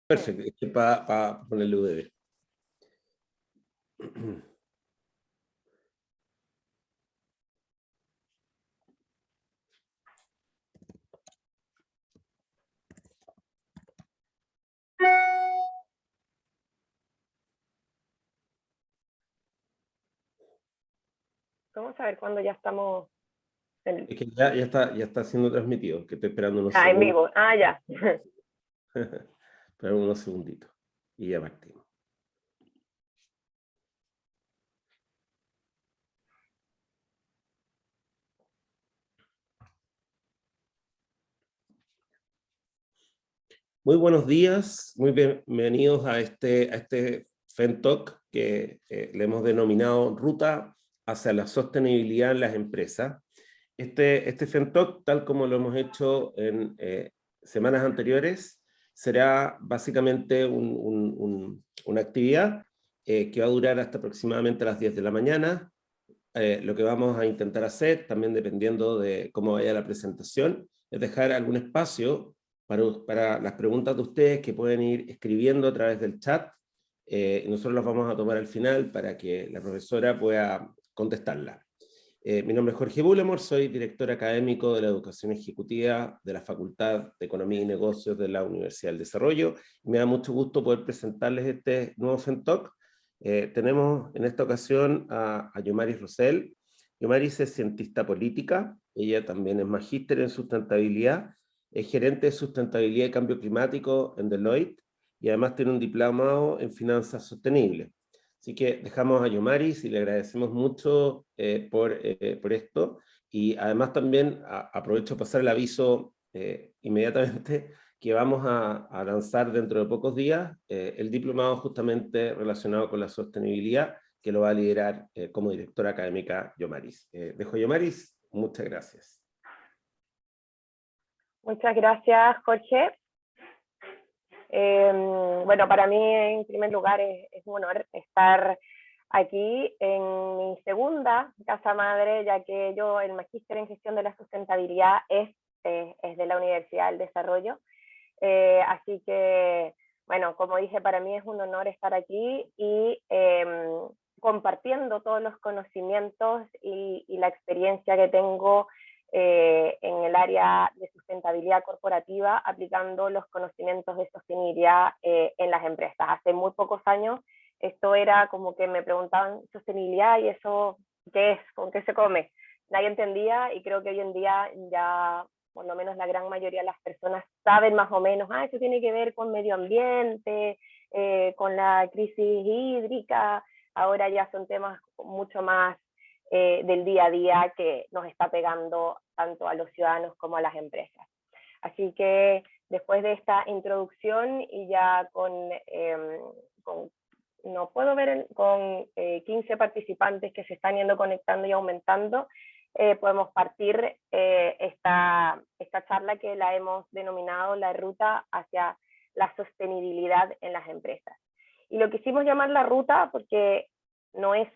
Perfecto, es que para ponerle UDB. Vamos a ver cuando ya estamos Es que ya está siendo transmitido, que estoy esperando unos en segundos. vivo. Ah, ya. Espera unos segunditos y ya partimos. Muy buenos días, muy bienvenidos a este FENTOC que le hemos denominado Ruta hacia la Sostenibilidad en las Empresas. Este FENTOC, tal como lo hemos hecho en semanas anteriores, será básicamente una actividad que va a durar hasta aproximadamente las 10 de la mañana. Lo que vamos a intentar hacer, también dependiendo de cómo vaya la presentación, es dejar algún espacio para las preguntas de ustedes que pueden ir escribiendo a través del chat. Nosotros las vamos a tomar al final para que la profesora pueda contestarla. Mi nombre es Jorge Bullemor, soy director académico de la Educación Ejecutiva de la Facultad de Economía y Negocios de la Universidad del Desarrollo. Me da mucho gusto poder presentarles este nuevo FENTOC. Tenemos en esta ocasión a Yomaris Rosell. Yomaris es cientista política, ella también es magíster en sustentabilidad, es gerente de sustentabilidad y cambio climático en Deloitte y además tiene un diplomado en finanzas sostenibles. Así que dejamos a Yomaris y le agradecemos mucho por esto. Y además también aprovecho para pasar el aviso inmediatamente que vamos a lanzar dentro de pocos días el diplomado justamente relacionado con la sostenibilidad, que lo va a liderar como directora académica Yomaris. Dejo a Yomaris, muchas gracias. Muchas gracias, Jorge. Bueno, para mí en primer lugar es un honor estar aquí en mi segunda casa madre, ya que yo el magíster en gestión de la sustentabilidad es de la Universidad del Desarrollo. Así que, bueno, como dije, para mí es un honor estar aquí y compartiendo todos los conocimientos y la experiencia que tengo en el área de sustentabilidad corporativa, aplicando los conocimientos de sostenibilidad en las empresas. Hace muy pocos años esto era como que me preguntaban sostenibilidad y eso, ¿qué es? ¿Con qué se come? Nadie entendía y creo que hoy en día ya por lo menos la gran mayoría de las personas saben más o menos, eso tiene que ver con medio ambiente, con la crisis hídrica, ahora ya son temas mucho más del día a día que nos está pegando tanto a los ciudadanos como a las empresas. Así que después de esta introducción y ya no puedo ver, con 15 participantes que se están yendo conectando y aumentando, podemos partir esta charla que la hemos denominado la ruta hacia la sostenibilidad en las empresas. Y lo quisimos llamar la ruta porque no es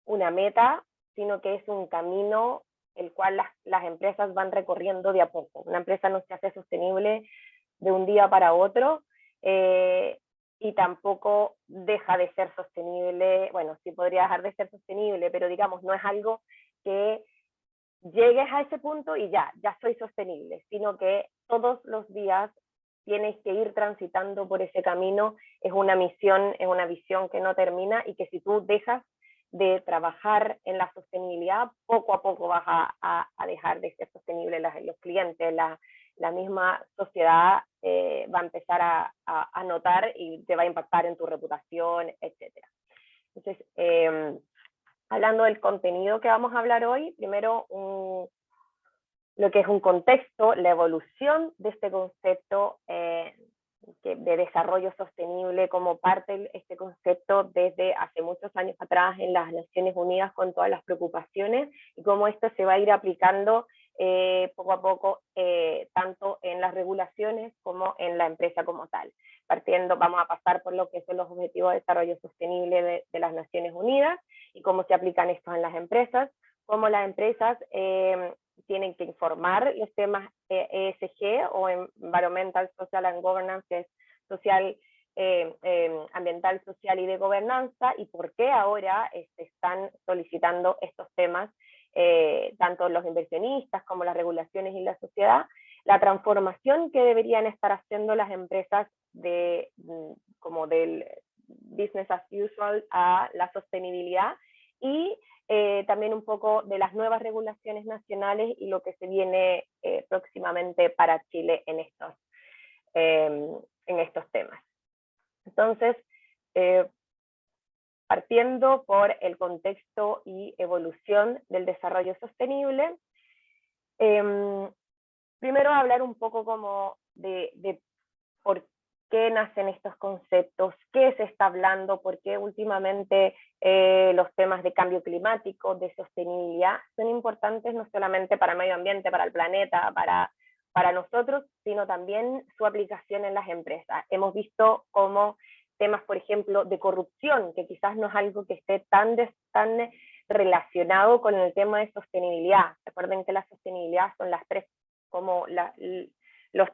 una meta, sino que es un camino el cual las empresas van recorriendo de a poco. Una empresa no se hace sostenible de un día para otro, y tampoco deja de ser sostenible, bueno, sí podría dejar de ser sostenible, pero digamos, no es algo que llegues a ese punto y ya soy sostenible, sino que todos los días tienes que ir transitando por ese camino, es una misión, es una visión que no termina y que si tú dejas de trabajar en la sostenibilidad, poco a poco vas a dejar de ser sostenible. Los clientes, la misma sociedad va a empezar a notar y te va a impactar en tu reputación, etc. Entonces, hablando del contenido que vamos a hablar hoy, primero lo que es un contexto, la evolución de este concepto de desarrollo sostenible como parte de este concepto desde hace muchos años atrás en las Naciones Unidas con todas las preocupaciones y cómo esto se va a ir aplicando poco a poco tanto en las regulaciones como en la empresa como tal. Partiendo, vamos a pasar por lo que son los Objetivos de Desarrollo Sostenible de las Naciones Unidas y cómo se aplican estos en las empresas, cómo las empresas tienen que informar los temas ESG o Environmental, Social and Governance, que es social, ambiental, social y de gobernanza, y por qué ahora se están solicitando estos temas, tanto los inversionistas como las regulaciones y la sociedad, la transformación que deberían estar haciendo las empresas como del business as usual a la sostenibilidad, y también un poco de las nuevas regulaciones nacionales y lo que se viene próximamente para Chile en estos temas. Entonces, partiendo por el contexto y evolución del desarrollo sostenible, primero hablar un poco como de por qué nacen estos conceptos, qué se está hablando, por qué últimamente los temas de cambio climático, de sostenibilidad, son importantes no solamente para el medio ambiente, para el planeta, para nosotros, sino también su aplicación en las empresas. Hemos visto cómo temas, por ejemplo, de corrupción, que quizás no es algo que esté tan relacionado con el tema de sostenibilidad. Recuerden que la sostenibilidad son los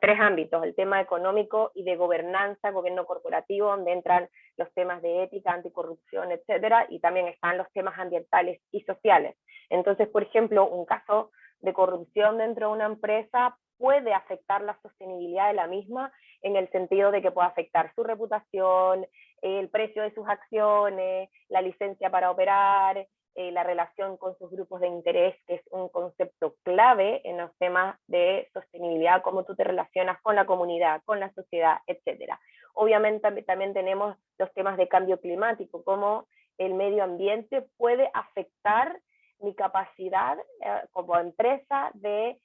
tres ámbitos, el tema económico y de gobernanza, gobierno corporativo, donde entran los temas de ética, anticorrupción, etcétera, y también están los temas ambientales y sociales. Entonces, por ejemplo, un caso de corrupción dentro de una empresa puede afectar la sostenibilidad de la misma, en el sentido de que puede afectar su reputación, el precio de sus acciones, la licencia para operar, la relación con sus grupos de interés, que es un concepto clave en los temas de sostenibilidad, cómo tú te relacionas con la comunidad, con la sociedad, etc. Obviamente también tenemos los temas de cambio climático, cómo el medio ambiente puede afectar mi capacidad como empresa de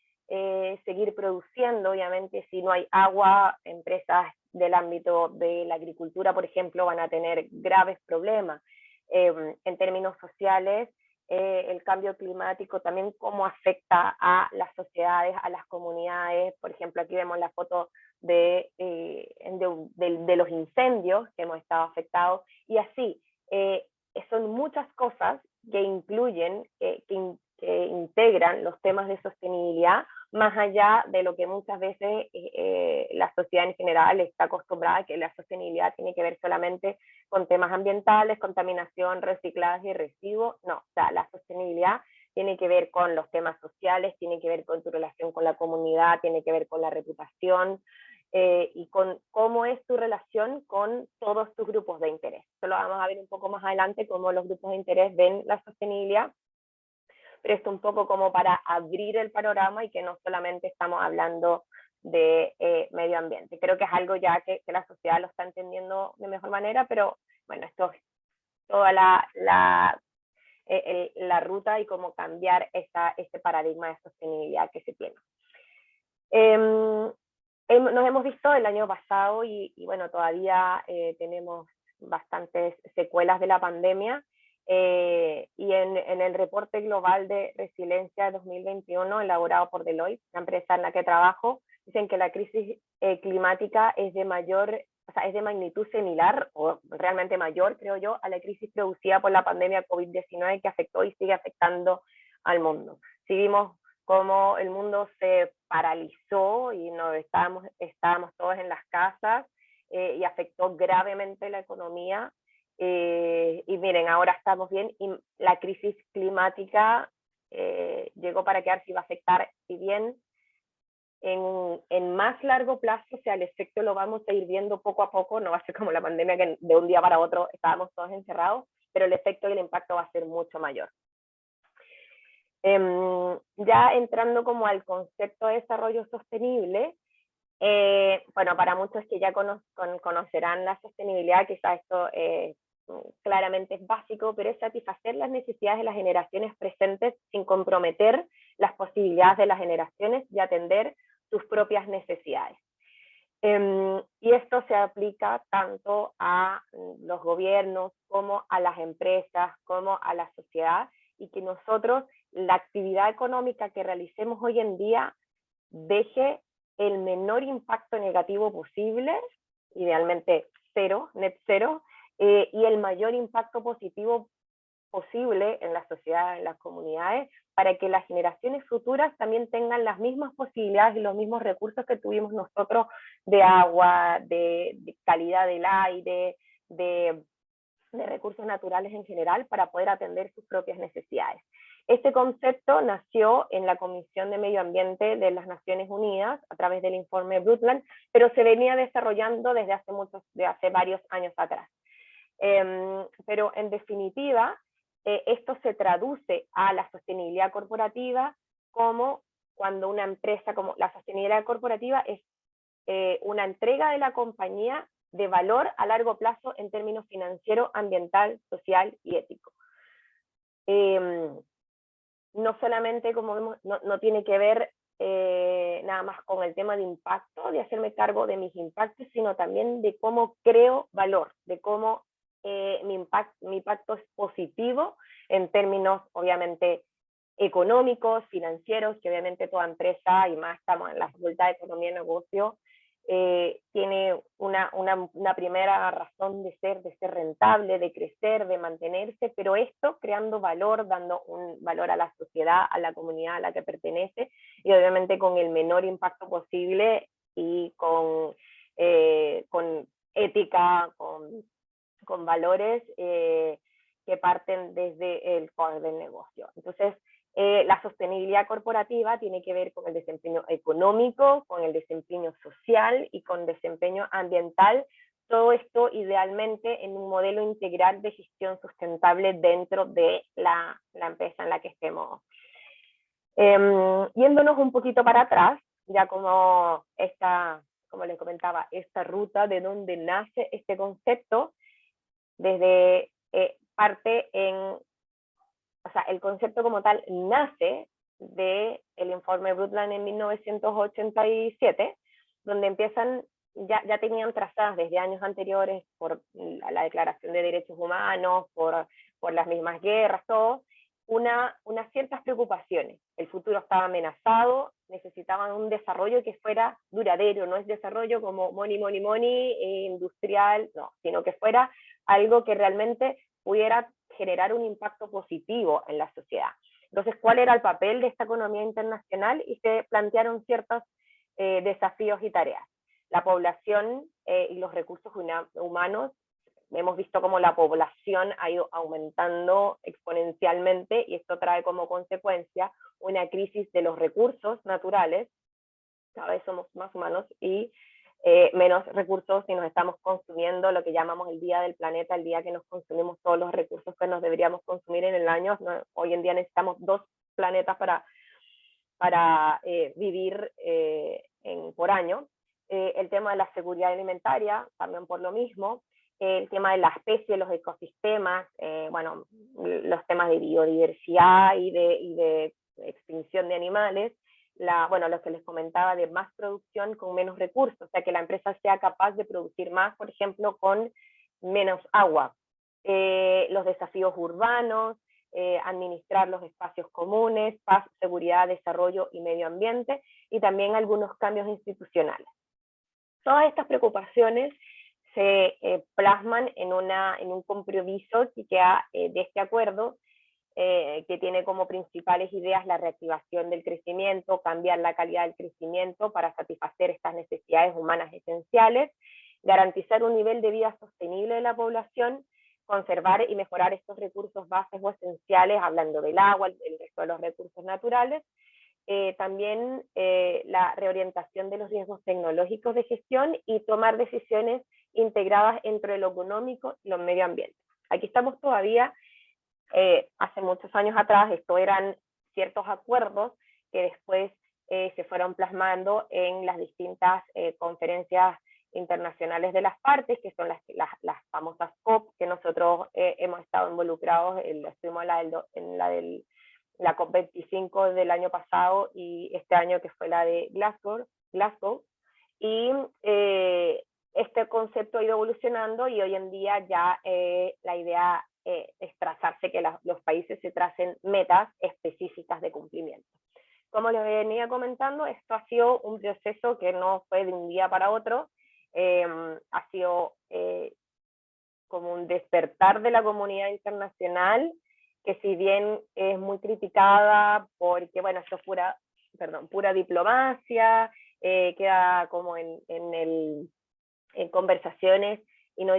seguir produciendo. Obviamente, si no hay agua, empresas del ámbito de la agricultura, por ejemplo, van a tener graves problemas. En términos sociales, el cambio climático también cómo afecta a las sociedades, a las comunidades. Por ejemplo, aquí vemos la foto de los incendios que hemos estado afectados, y así son muchas cosas que incluyen, que integran los temas de sostenibilidad, más allá de lo que muchas veces la sociedad en general está acostumbrada, que la sostenibilidad tiene que ver solamente con temas ambientales, contaminación, reciclaje y residuos. No, o sea, la sostenibilidad tiene que ver con los temas sociales, tiene que ver con tu relación con la comunidad, tiene que ver con la reputación, y con cómo es tu relación con todos tus grupos de interés. Esto lo vamos a ver un poco más adelante, cómo los grupos de interés ven la sostenibilidad, pero esto un poco como para abrir el panorama y que no solamente estamos hablando de medio ambiente. Creo que es algo ya que la sociedad lo está entendiendo de mejor manera, pero bueno, esto es toda la ruta y cómo cambiar este paradigma de sostenibilidad que se tiene. Nos hemos visto el año pasado y bueno, todavía tenemos bastantes secuelas de la pandemia, y en el reporte global de resiliencia de 2021 elaborado por Deloitte, la empresa en la que trabajo, dicen que la crisis climática es de magnitud similar, o realmente mayor, creo yo, a la crisis producida por la pandemia COVID-19 que afectó y sigue afectando al mundo. Si vimos cómo el mundo se paralizó y estábamos todos en las casas, y afectó gravemente la economía, y miren, ahora estamos bien, y la crisis climática llegó para quedarse y va a afectar, si bien en más largo plazo, o sea, el efecto lo vamos a ir viendo poco a poco, no va a ser como la pandemia que de un día para otro estábamos todos encerrados, pero el efecto y el impacto va a ser mucho mayor. Ya entrando como al concepto de desarrollo sostenible, bueno, para muchos que ya conocerán la sostenibilidad, quizás esto claramente es básico, pero es satisfacer las necesidades de las generaciones presentes sin comprometer las posibilidades de las generaciones y atender sus propias necesidades. Y esto se aplica tanto a los gobiernos como a las empresas, como a la sociedad, y que nosotros, la actividad económica que realicemos hoy en día, deje el menor impacto negativo posible, idealmente cero, net cero, y el mayor impacto positivo posible en la sociedad, en las comunidades, para que las generaciones futuras también tengan las mismas posibilidades y los mismos recursos que tuvimos nosotros de agua, de calidad del aire, de recursos naturales en general, para poder atender sus propias necesidades. Este concepto nació en la Comisión de Medio Ambiente de las Naciones Unidas a través del informe Brundtland, pero se venía desarrollando desde hace varios años atrás. Pero en definitiva, esto se traduce a la sostenibilidad corporativa como cuando una empresa, como la sostenibilidad corporativa es una entrega de la compañía de valor a largo plazo en términos financiero, ambiental, social y ético. No solamente, como vemos, no tiene que ver nada más con el tema de impacto, de hacerme cargo de mis impactos, sino también de cómo creo valor, de cómo mi impacto es positivo en términos, obviamente, económicos, financieros, que obviamente toda empresa, y más estamos en la Facultad de Economía y Negocio, tiene una primera razón de ser rentable, de crecer, de mantenerse, pero esto creando valor, dando un valor a la sociedad, a la comunidad a la que pertenece, y obviamente con el menor impacto posible y con ética, con valores que parten desde el core del negocio. Entonces, la sostenibilidad corporativa tiene que ver con el desempeño económico, con el desempeño social y con desempeño ambiental, todo esto idealmente en un modelo integral de gestión sustentable dentro de la empresa en la que estemos. Yéndonos un poquito para atrás, ya como les comentaba, esta ruta de donde nace este concepto, desde parte el concepto como tal nace del informe Brundtland en 1987, donde ya tenían trazadas desde años anteriores por la Declaración de Derechos Humanos, por las mismas guerras, todo, unas ciertas preocupaciones. El futuro estaba amenazado, necesitaban un desarrollo que fuera duradero, no es desarrollo como money, industrial, no, sino que fuera algo que realmente pudiera generar un impacto positivo en la sociedad. Entonces, ¿cuál era el papel de esta economía internacional? Y se plantearon ciertos desafíos y tareas. La población y los recursos humanos, hemos visto cómo la población ha ido aumentando exponencialmente y esto trae como consecuencia una crisis de los recursos naturales, cada vez somos más humanos y menos recursos si nos estamos consumiendo lo que llamamos el día del planeta, el día que nos consumimos todos los recursos que nos deberíamos consumir en el año. ¿No? Hoy en día necesitamos 2 planetas para vivir por año. El tema de la seguridad alimentaria, también por lo mismo. El tema de la especie, los ecosistemas, bueno, los temas de biodiversidad y de extinción de animales. Lo que les comentaba de más producción con menos recursos, o sea, que la empresa sea capaz de producir más, por ejemplo, con menos agua. Los desafíos urbanos, administrar los espacios comunes, paz, seguridad, desarrollo y medio ambiente, y también algunos cambios institucionales. Todas estas preocupaciones se plasman en un compromiso que queda de este acuerdo, que tiene como principales ideas la reactivación del crecimiento, cambiar la calidad del crecimiento para satisfacer estas necesidades humanas esenciales, garantizar un nivel de vida sostenible de la población, conservar y mejorar estos recursos bases o esenciales, hablando del agua, el resto de los recursos naturales, también la reorientación de los riesgos tecnológicos de gestión y tomar decisiones integradas entre lo económico y lo medio ambiente. Aquí estamos todavía. Hace muchos años atrás, esto eran ciertos acuerdos que después se fueron plasmando en las distintas conferencias internacionales de las partes, que son las famosas COP, que nosotros hemos estado involucrados, estuvimos en la COP25 del año pasado y este año que fue la de Glasgow, y este concepto ha ido evolucionando y hoy en día ya la idea es trazarse, que los países se tracen metas específicas de cumplimiento. Como les venía comentando, esto ha sido un proceso que no fue de un día para otro, ha sido como un despertar de la comunidad internacional que si bien es muy criticada porque, bueno, esto es pura diplomacia, queda como en conversaciones y no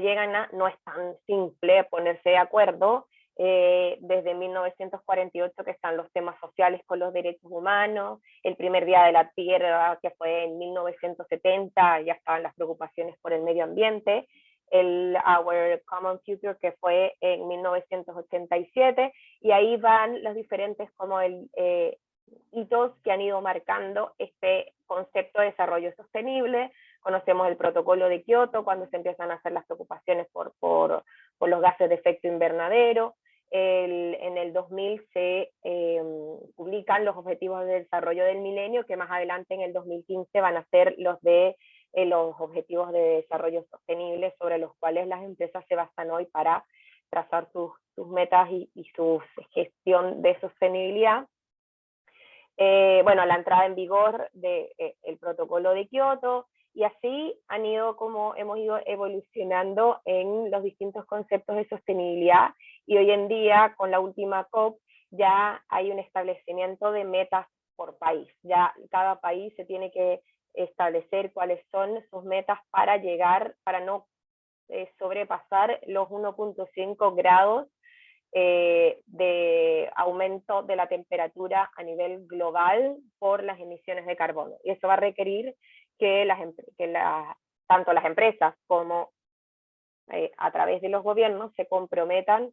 no es tan simple ponerse de acuerdo. Desde 1948 que están los temas sociales con los derechos humanos, el primer Día de la Tierra que fue en 1970, ya estaban las preocupaciones por el medio ambiente, el Our Common Future que fue en 1987, y ahí van los diferentes como hitos que han ido marcando este concepto de desarrollo sostenible. Conocemos el protocolo de Kioto, cuando se empiezan a hacer las preocupaciones por los gases de efecto invernadero. En el 2000 se publican los Objetivos de Desarrollo del Milenio, que más adelante en el 2015 van a ser los de los Objetivos de Desarrollo Sostenible, sobre los cuales las empresas se basan hoy para trazar sus metas y su gestión de sostenibilidad. Bueno, la entrada en vigor del protocolo de Kioto, y así hemos ido evolucionando en los distintos conceptos de sostenibilidad, y hoy en día, con la última COP, ya hay un establecimiento de metas por país. Ya cada país se tiene que establecer cuáles son sus metas para no sobrepasar los 1.5 grados de aumento de la temperatura a nivel global por las emisiones de carbono. Y eso va a requerir que tanto las empresas como a través de los gobiernos se comprometan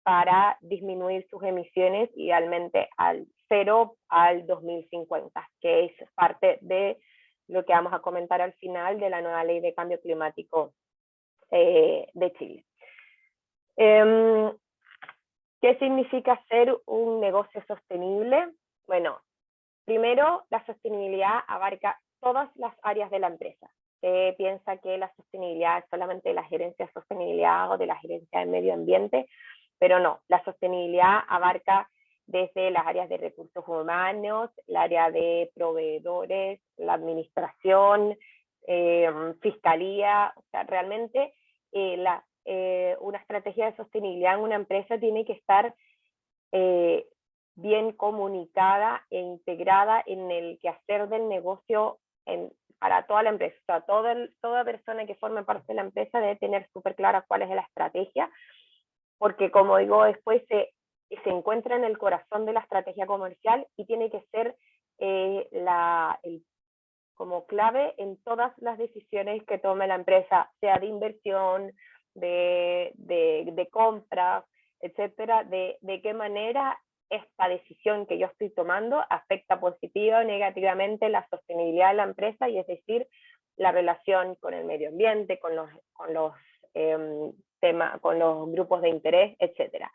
para disminuir sus emisiones idealmente al 0 al 2050, que es parte de lo que vamos a comentar al final de la nueva ley de cambio climático de Chile. ¿Qué significa ser un negocio sostenible? Bueno, primero, la sostenibilidad abarca todas las áreas de la empresa. Se piensa que la sostenibilidad es solamente de la gerencia de sostenibilidad o de la gerencia de medio ambiente, pero no, la sostenibilidad abarca desde las áreas de recursos humanos, el área de proveedores, la administración, fiscalía. O sea, realmente una estrategia de sostenibilidad en una empresa tiene que estar bien comunicada e integrada en el quehacer del negocio para toda la empresa. O sea, toda persona que forme parte de la empresa debe tener súper clara cuál es la estrategia, porque como digo, después se encuentra en el corazón de la estrategia comercial y tiene que ser como clave en todas las decisiones que tome la empresa, sea de inversión, de compras, etcétera, de qué manera esta decisión que yo estoy tomando afecta positiva o negativamente la sostenibilidad de la empresa, y es decir, la relación con el medio ambiente, con los grupos de interés, etcétera.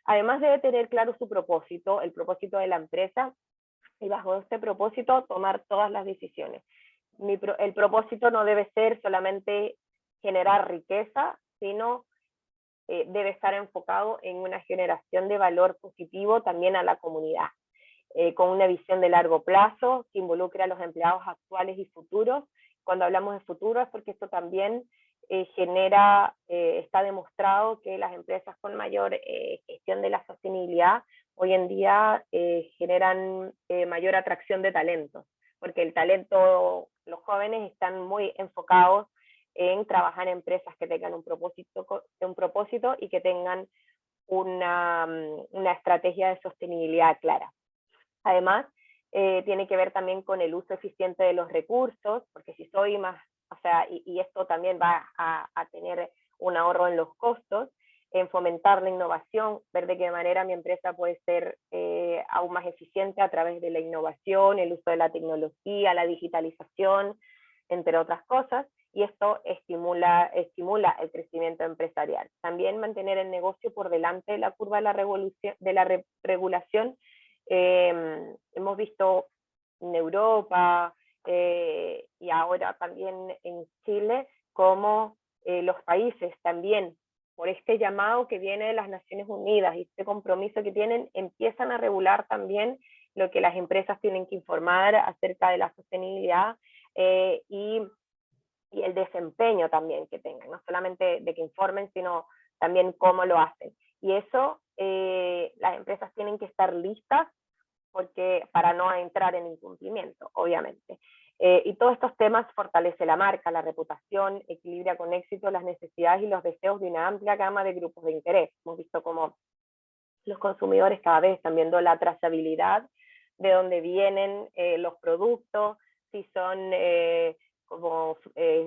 Además debe tener claro su propósito, el propósito de la empresa, y bajo este propósito tomar todas las decisiones. El propósito no debe ser solamente generar riqueza, sino debe estar enfocado en una generación de valor positivo también a la comunidad, con una visión de largo plazo que involucre a los empleados actuales y futuros. Cuando hablamos de futuro es porque esto también está demostrado que las empresas con mayor gestión de la sostenibilidad hoy en día generan mayor atracción de talentos, porque el talento, los jóvenes están muy enfocados en trabajar en empresas que tengan un propósito y que tengan una estrategia de sostenibilidad clara. Además, tiene que ver también con el uso eficiente de los recursos, porque si soy más, o sea, y esto también va a tener un ahorro en los costos, en fomentar la innovación, ver de qué manera mi empresa puede ser aún más eficiente a través de la innovación, el uso de la tecnología, la digitalización, entre otras cosas, y esto estimula el crecimiento empresarial. También mantener el negocio por delante de la curva de la regulación. Hemos visto en Europa y ahora también en Chile cómo los países también, por este llamado que viene de las Naciones Unidas y este compromiso que tienen, empiezan a regular también lo que las empresas tienen que informar acerca de la sostenibilidad y el desempeño también que tengan, no solamente de que informen, sino también cómo lo hacen. Y eso las empresas tienen que estar listas para no entrar en incumplimiento, obviamente. Y todos estos temas fortalece la marca, la reputación, equilibra con éxito las necesidades y los deseos de una amplia gama de grupos de interés. Hemos visto cómo los consumidores cada vez están viendo la trazabilidad de dónde vienen los productos, si son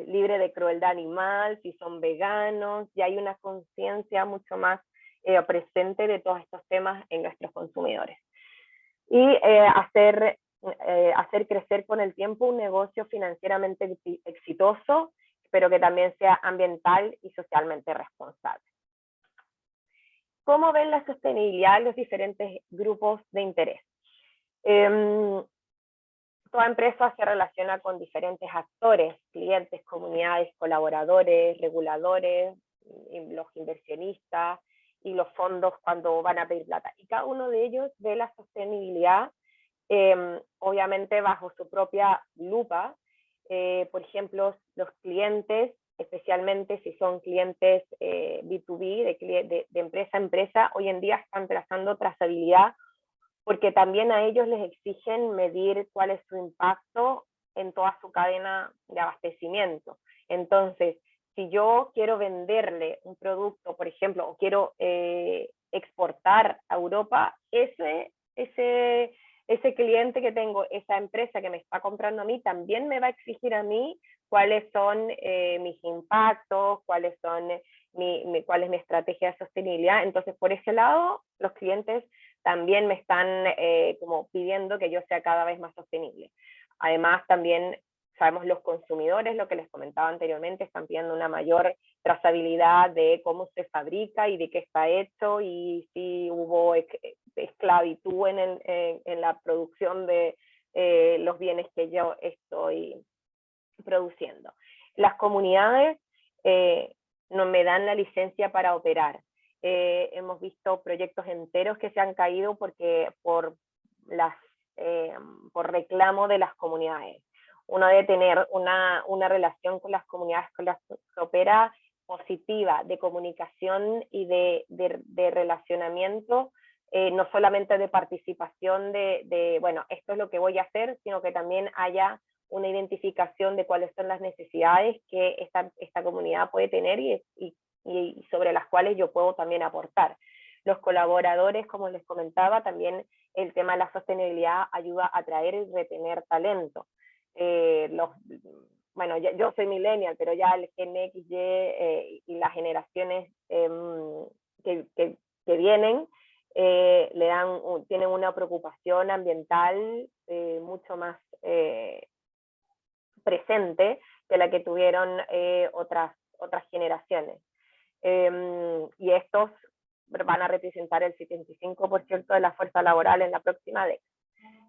libres de crueldad animal, si son veganos, y hay una conciencia mucho más presente de todos estos temas en nuestros consumidores. Y hacer crecer con el tiempo un negocio financieramente exitoso, pero que también sea ambiental y socialmente responsable. ¿Cómo ven la sostenibilidad en los diferentes grupos de interés? Toda empresa se relaciona con diferentes actores, clientes, comunidades, colaboradores, reguladores, los inversionistas y los fondos cuando van a pedir plata. Y cada uno de ellos ve la sostenibilidad, obviamente bajo su propia lupa. Por ejemplo, los clientes, especialmente si son clientes B2B, de empresa a empresa, hoy en día están trazando trazabilidad porque también a ellos les exigen medir cuál es su impacto en toda su cadena de abastecimiento. Entonces, si yo quiero venderle un producto, por ejemplo, o quiero exportar a Europa, ese cliente que tengo, esa empresa que me está comprando a mí, también me va a exigir a mí cuáles son mis impactos, cuál es mi estrategia de sostenibilidad. Entonces, por ese lado, los clientes también me están como pidiendo que yo sea cada vez más sostenible. Además, también sabemos los consumidores, lo que les comentaba anteriormente, están pidiendo una mayor trazabilidad de cómo se fabrica y de qué está hecho, y si hubo esclavitud en la producción de los bienes que yo estoy produciendo. Las comunidades no me dan la licencia para operar. Hemos visto proyectos enteros que se han caído por reclamo de las comunidades. Uno debe tener una relación con las comunidades con las que opera positiva, de comunicación y de relacionamiento, no solamente de participación bueno, esto es lo que voy a hacer, sino que también haya una identificación de cuáles son las necesidades que esta comunidad puede tener y sobre las cuales yo puedo también aportar. Los colaboradores, como les comentaba, también el tema de la sostenibilidad ayuda a atraer y retener talento. Bueno, yo soy millennial, pero ya el Gen X, Y y las generaciones que vienen tienen una preocupación ambiental mucho más presente que la que tuvieron otras generaciones. Y estos van a representar el 75% de la fuerza laboral en la próxima década.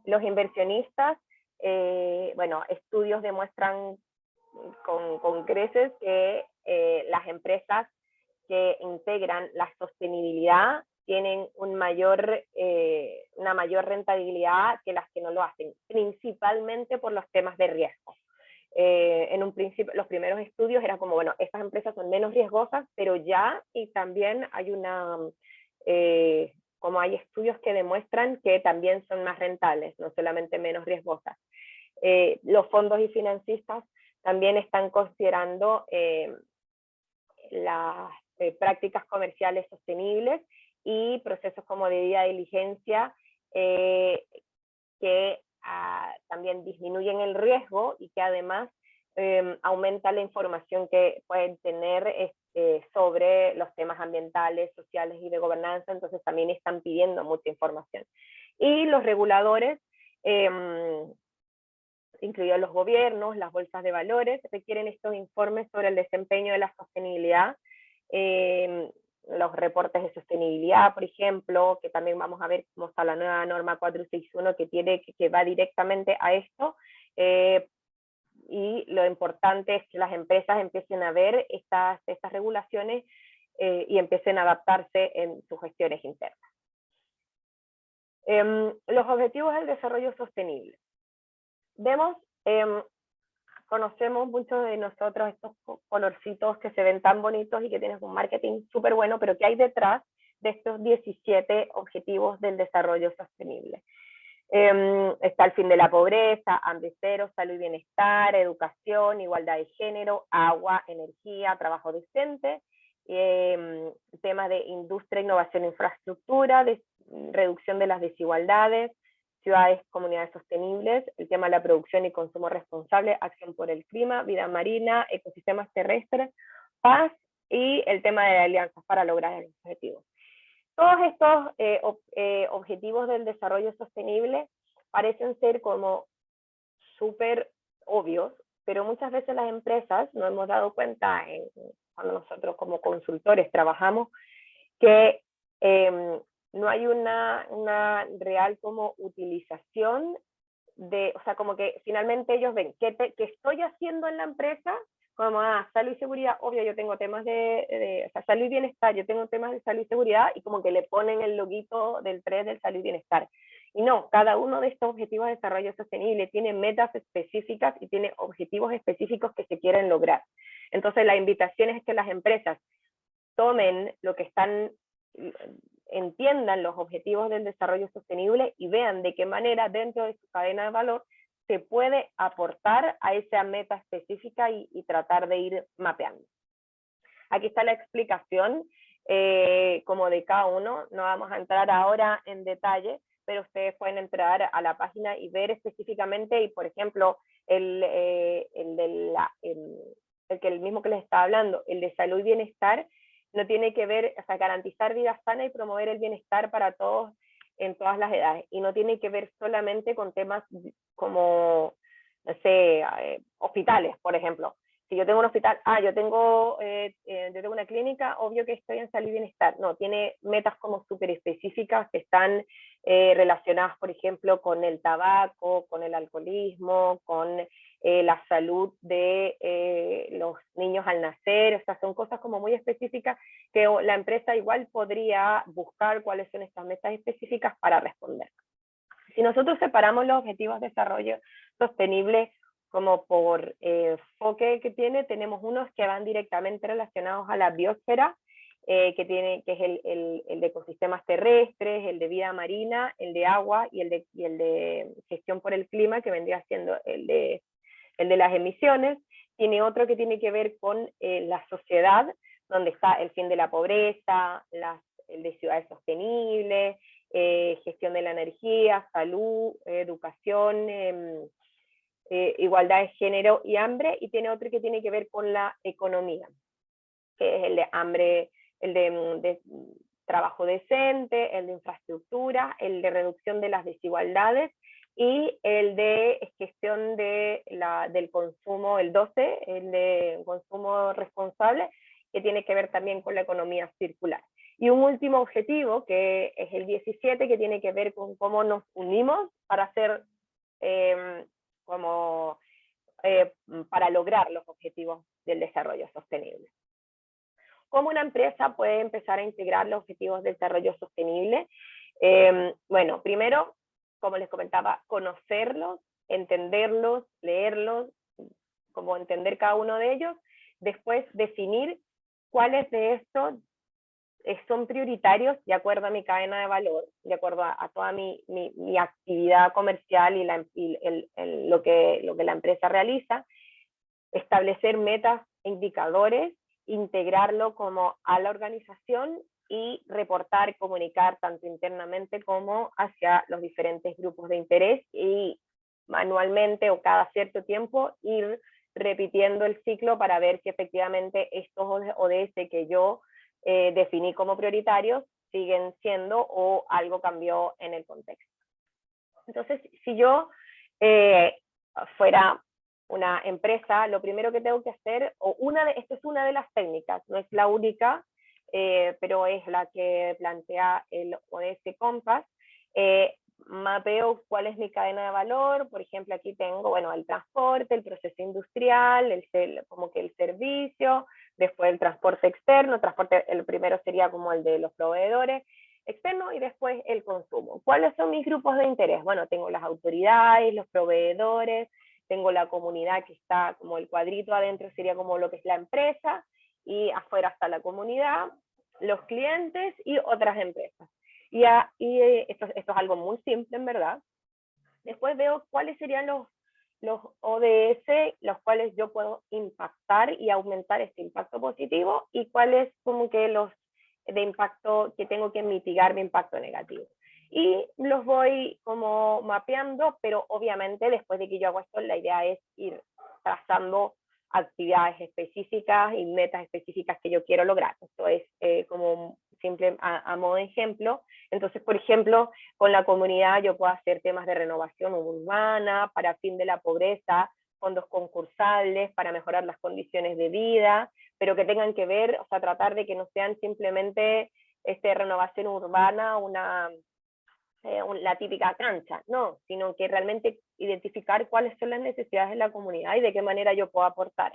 Los inversionistas, bueno, estudios demuestran con creces que las empresas que integran la sostenibilidad tienen una mayor rentabilidad que las que no lo hacen, principalmente por los temas de riesgo. En un principio, los primeros estudios eran como, bueno, estas empresas son menos riesgosas, pero ya, y también hay como hay estudios que demuestran que también son más rentables, no solamente menos riesgosas. Los fondos y financistas también están considerando las prácticas comerciales sostenibles y procesos como de debida diligencia que también disminuyen el riesgo y que además aumenta la información que pueden tener sobre los temas ambientales, sociales y de gobernanza. Entonces también están pidiendo mucha información. Y los reguladores, incluidos los gobiernos, las bolsas de valores, requieren estos informes sobre el desempeño de la sostenibilidad, los reportes de sostenibilidad, por ejemplo, que también vamos a ver cómo está la nueva norma 461 que va directamente a esto, y lo importante es que las empresas empiecen a ver estas regulaciones y empiecen a adaptarse en sus gestiones internas. Los objetivos del desarrollo sostenible. Conocemos muchos de nosotros estos colorcitos que se ven tan bonitos y que tienen un marketing súper bueno, pero ¿qué hay detrás de estos 17 objetivos del desarrollo sostenible. Está el fin de la pobreza, hambre cero, salud y bienestar, educación, igualdad de género, agua, energía, trabajo decente, temas de industria, innovación e infraestructura, reducción de las desigualdades, ciudades, comunidades sostenibles, el tema de la producción y consumo responsable, acción por el clima, vida marina, ecosistemas terrestres, paz y el tema de alianzas para lograr el objetivo. Todos estos objetivos del desarrollo sostenible parecen ser como súper obvios, pero muchas veces las empresas nos hemos dado cuenta, cuando nosotros como consultores trabajamos, que no hay una real como utilización de, o sea, como que finalmente ellos ven, ¿qué estoy haciendo en la empresa? Como, salud y seguridad, obvio, yo tengo temas o sea, salud y bienestar, yo tengo temas de salud y seguridad, y como que le ponen el loguito del 3 del salud y bienestar. Y no, cada uno de estos objetivos de desarrollo sostenible tiene metas específicas y tiene objetivos específicos que se quieren lograr. Entonces la invitación es que las empresas tomen lo que están, entiendan los objetivos del desarrollo sostenible y vean de qué manera dentro de su cadena de valor se puede aportar a esa meta específica y tratar de ir mapeando. Aquí está la explicación como de cada uno, no vamos a entrar ahora en detalle, pero ustedes pueden entrar a la página y ver específicamente, y por ejemplo, el mismo que les estaba hablando, el de salud y bienestar, no tiene que ver, o sea, garantizar vida sana y promover el bienestar para todos en todas las edades, y no tiene que ver solamente con temas como, no sé, hospitales, por ejemplo. Si yo tengo un hospital, yo tengo una clínica, obvio que estoy en salud y bienestar. No, tiene metas como súper específicas que están relacionadas, por ejemplo, con el tabaco, con el alcoholismo, con la salud de los niños al nacer. O sea, son cosas como muy específicas que la empresa igual podría buscar cuáles son estas metas específicas para responder. Si nosotros separamos los objetivos de desarrollo sostenible como por enfoque que tiene, tenemos unos que van directamente relacionados a la biosfera, que es el de ecosistemas terrestres, el de vida marina, el de agua y el de gestión por el clima, que vendría siendo el de las emisiones. Tiene otro que tiene que ver con la sociedad, donde está el fin de la pobreza, el de ciudades sostenibles, gestión de la energía, salud, educación, igualdad de género y hambre, y tiene otro que tiene que ver con la economía, que es el de hambre, el de trabajo decente, el de infraestructura, el de reducción de las desigualdades, y el de gestión del consumo, el 12, el de consumo responsable, que tiene que ver también con la economía circular. Y un último objetivo, que es el 17, que tiene que ver con cómo nos unimos para hacer para lograr los objetivos del desarrollo sostenible. ¿Cómo una empresa puede empezar a integrar los objetivos de desarrollo sostenible? Bueno, primero, como les comentaba, conocerlos, entenderlos, leerlos, como entender cada uno de ellos. Después, definir cuáles de estos son prioritarios de acuerdo a mi cadena de valor, de acuerdo a toda mi actividad comercial y lo que la empresa realiza. Establecer metas e indicadores, integrarlo como a la organización y reportar, comunicar tanto internamente como hacia los diferentes grupos de interés, y manualmente o cada cierto tiempo ir repitiendo el ciclo para ver que efectivamente estos ODS que yo definí como prioritarios siguen siendo o algo cambió en el contexto. Entonces, si yo fuera una empresa, lo primero que tengo que hacer, esta es una de las técnicas, no es la única, pero es la que plantea el ODS Compass. Mapeo cuál es mi cadena de valor. Por ejemplo, aquí tengo, bueno, el transporte, el proceso industrial, como que el servicio, después el transporte externo. El primero sería como el de los proveedores externos, y después el consumo. ¿Cuáles son mis grupos de interés? Bueno, tengo las autoridades, los proveedores, tengo la comunidad, que está como el cuadrito adentro sería como lo que es la empresa, y afuera está la comunidad. los clientes y otras empresas. Esto es algo muy simple, en verdad. Después veo cuáles serían los ODS, los cuales yo puedo impactar y aumentar este impacto positivo, y cuáles como que los de impacto que tengo que mitigar de impacto negativo. Y los voy como mapeando, pero obviamente después de que yo hago esto, la idea es ir trazando actividades específicas y metas específicas que yo quiero lograr. Esto es como simple a modo de ejemplo. Entonces, por ejemplo, con la comunidad yo puedo hacer temas de renovación urbana, para fin de la pobreza, fondos concursables para mejorar las condiciones de vida, pero que tengan que ver, o sea, tratar de que no sean simplemente renovación urbana, la típica cancha, no, sino que realmente identificar cuáles son las necesidades de la comunidad y de qué manera yo puedo aportar.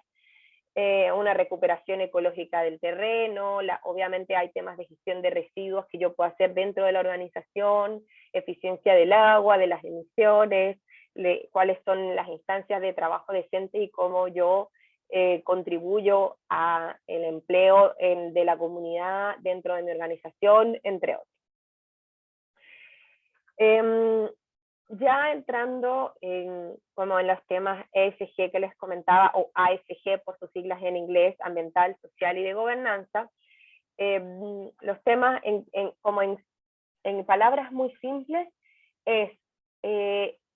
Una recuperación ecológica del terreno, obviamente hay temas de gestión de residuos que yo puedo hacer dentro de la organización, eficiencia del agua, de las emisiones, cuáles son las instancias de trabajo decente y cómo yo contribuyo al empleo de la comunidad dentro de mi organización, entre otros. Ya entrando como en los temas ESG que les comentaba, o ASG por sus siglas en inglés, ambiental, social y de gobernanza, los temas como en palabras muy simples es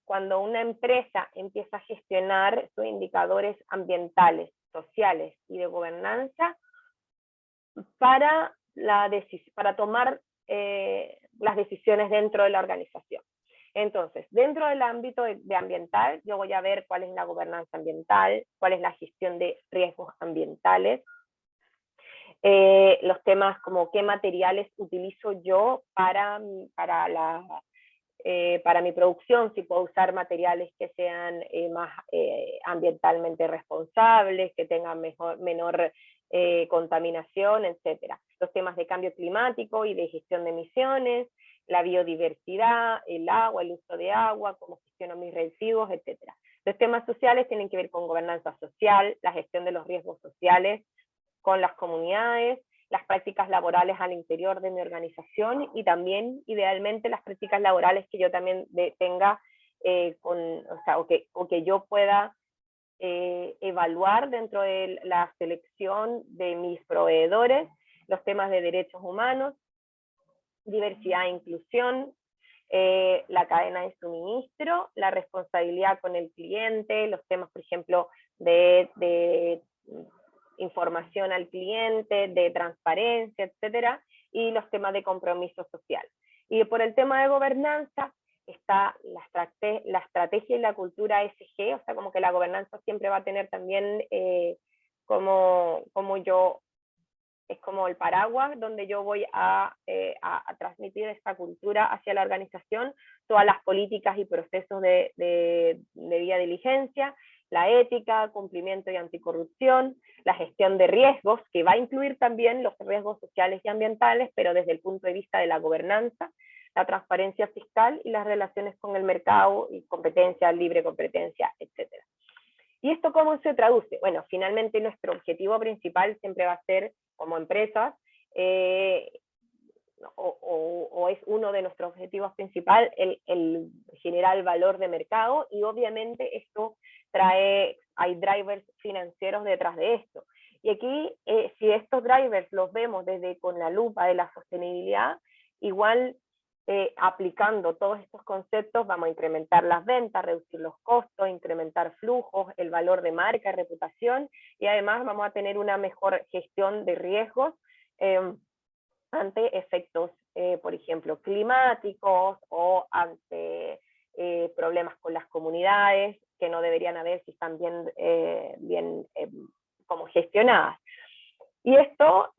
cuando una empresa empieza a gestionar sus indicadores ambientales, sociales y de gobernanza para tomar las decisiones dentro de la organización. Entonces, dentro del ámbito de ambiental, yo voy a ver cuál es la gobernanza ambiental, cuál es la gestión de riesgos ambientales, los temas como qué materiales utilizo yo para mi producción, si puedo usar materiales que sean más ambientalmente responsables, que tengan menor contaminación, etc. Los temas de cambio climático y de gestión de emisiones, la biodiversidad, el agua, el uso de agua, cómo gestiono mis residuos, etc. Los temas sociales tienen que ver con gobernanza social, la gestión de los riesgos sociales con las comunidades, las prácticas laborales al interior de mi organización y también, idealmente, las prácticas laborales que yo también tenga, o que yo pueda evaluar dentro de la selección de mis proveedores, los temas de derechos humanos, diversidad e inclusión, la cadena de suministro, la responsabilidad con el cliente, los temas, por ejemplo, de información al cliente, de transparencia, etcétera, y los temas de compromiso social. Y por el tema de gobernanza está la estrategia y la cultura ESG, o sea, como que la gobernanza siempre va a tener también es como el paraguas donde yo voy a transmitir esta cultura hacia la organización, todas las políticas y procesos de debida diligencia, la ética, cumplimiento y anticorrupción, la gestión de riesgos, que va a incluir también los riesgos sociales y ambientales, pero desde el punto de vista de la gobernanza, la transparencia fiscal y las relaciones con el mercado y competencia, libre competencia, etc. ¿Y esto cómo se traduce? Bueno, finalmente nuestro objetivo principal siempre va a ser, como empresas, o es uno de nuestros objetivos principales, el generar valor de mercado, y obviamente esto hay drivers financieros detrás de esto. Y aquí, si estos drivers los vemos con la lupa de la sostenibilidad, igual aplicando todos estos conceptos vamos a incrementar las ventas, reducir los costos, incrementar flujos, el valor de marca, reputación, y además vamos a tener una mejor gestión de riesgos ante efectos, por ejemplo, climáticos o ante problemas con las comunidades que no deberían haber si están bien como gestionadas. Y esto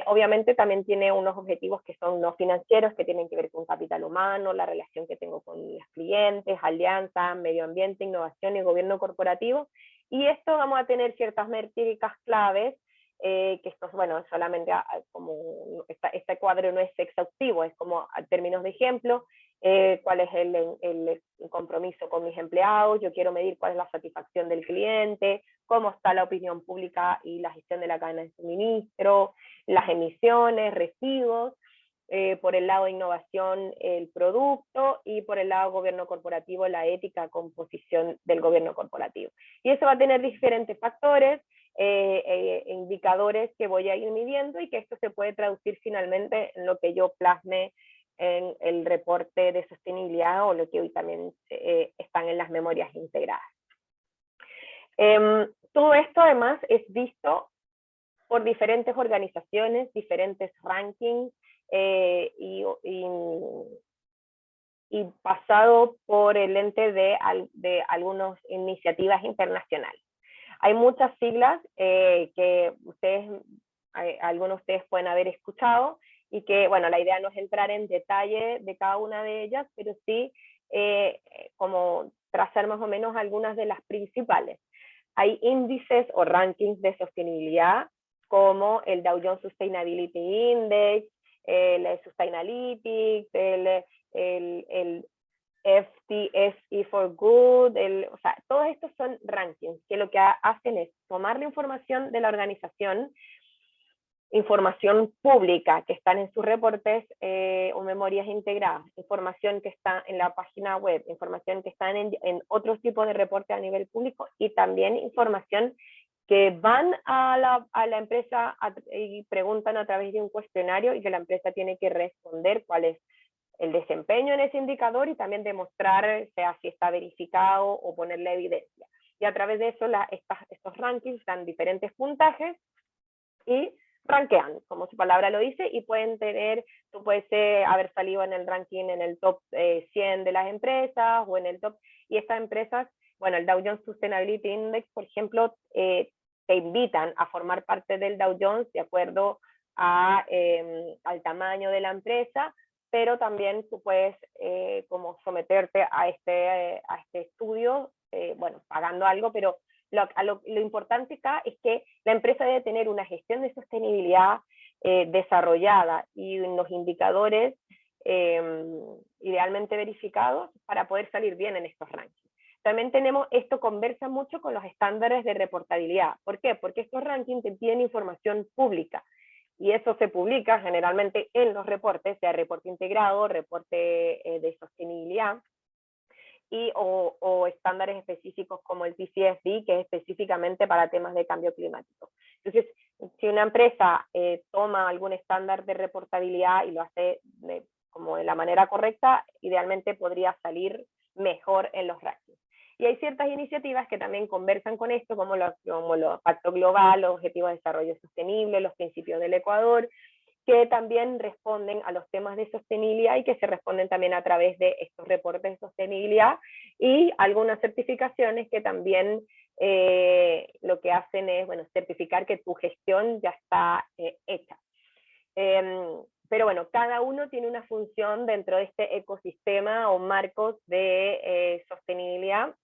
obviamente también tiene unos objetivos que son no financieros, que tienen que ver con capital humano, la relación que tengo con los clientes, alianzas, medio ambiente, innovación y gobierno corporativo. Y esto vamos a tener ciertas métricas claves, que esto, bueno, solamente como este cuadro no es exhaustivo, es como a términos de ejemplo, cuál es el compromiso con mis empleados, yo quiero medir cuál es la satisfacción del cliente, cómo está la opinión pública y la gestión de la cadena de suministro, las emisiones, residuos, por el lado de innovación el producto y por el lado gobierno corporativo la ética, composición del gobierno corporativo. Y eso va a tener diferentes factores, indicadores que voy a ir midiendo y que esto se puede traducir finalmente en lo que yo plasme en el reporte de sostenibilidad o lo que hoy también están en las memorias integradas. Todo esto además es visto por diferentes organizaciones, diferentes rankings y pasado por el ente de algunas iniciativas internacionales. Hay muchas siglas que algunos de ustedes pueden haber escuchado y que, bueno, la idea no es entrar en detalle de cada una de ellas, pero sí como trazar más o menos algunas de las principales. Hay índices o rankings de sostenibilidad como el Dow Jones Sustainability Index, el Sustainalytics, el FTSE for Good, o sea, todos estos son rankings que lo que hacen es tomar la información de la organización, información pública que están en sus reportes o memorias integradas, información que está en la página web, información que está en otros tipos de reportes a nivel público y también información que van a la empresa y preguntan a través de un cuestionario y que la empresa tiene que responder cuál es el desempeño en ese indicador y también demostrar sea si está verificado o ponerle evidencia. Y a través de eso estos rankings dan diferentes puntajes y rankean, como su palabra lo dice, y pueden tener, tú puedes haber salido en el ranking en el top 100 de las empresas o en el top, y estas empresas, bueno, el Dow Jones Sustainability Index, por ejemplo, te invitan a formar parte del Dow Jones de acuerdo al tamaño de la empresa, pero también tú puedes como someterte a este estudio, bueno, pagando algo, pero lo importante acá es que la empresa debe tener una gestión de sostenibilidad desarrollada y unos indicadores idealmente verificados para poder salir bien en estos rankings. También esto conversa mucho con los estándares de reportabilidad. ¿Por qué? Porque estos rankings te piden información pública y eso se publica generalmente en los reportes, sea reporte integrado, reporte de sostenibilidad, o estándares específicos como el TCFD, que es específicamente para temas de cambio climático. Entonces, si una empresa toma algún estándar de reportabilidad y lo hace como de la manera correcta, idealmente podría salir mejor en los rankings. Y hay ciertas iniciativas que también conversan con esto, como los Pacto Global, los Objetivos de Desarrollo Sostenible, los Principios del Ecuador, que también responden a los temas de sostenibilidad y que se responden también a través de estos reportes de sostenibilidad y algunas certificaciones que también lo que hacen es, bueno, certificar que tu gestión ya está hecha. Pero bueno, cada uno tiene una función dentro de este ecosistema o marcos de sostenibilidad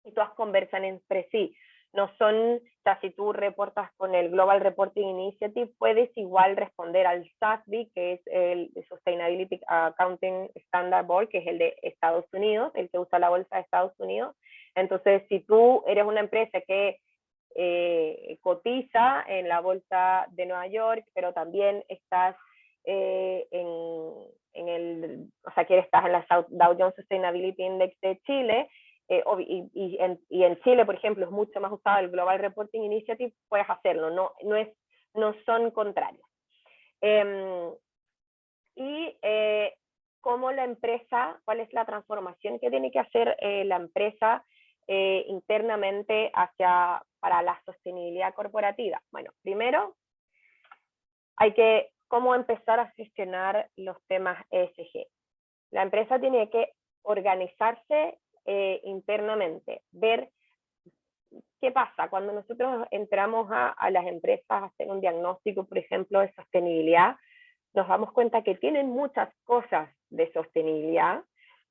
y todas conversan entre sí. No son, o sea, si tú reportas con el Global Reporting Initiative, puedes igual responder al SASB, que es el Sustainability Accounting Standard Board, que es el de Estados Unidos, el que usa la bolsa de Estados Unidos. Entonces, si tú eres una empresa que cotiza en la bolsa de Nueva York, pero también estás o sea, que estás en la Dow Jones Sustainability Index de Chile, y en Chile, por ejemplo, es mucho más usado el Global Reporting Initiative, puedes hacerlo, no son contrarios. Cómo la empresa, cuál es la transformación que tiene que hacer la empresa internamente para la sostenibilidad corporativa. Bueno, primero hay que cómo empezar a gestionar los temas ESG. La empresa tiene que organizarse internamente, ver qué pasa cuando nosotros entramos a las empresas a hacer un diagnóstico, por ejemplo, de sostenibilidad, nos damos cuenta que tienen muchas cosas de sostenibilidad,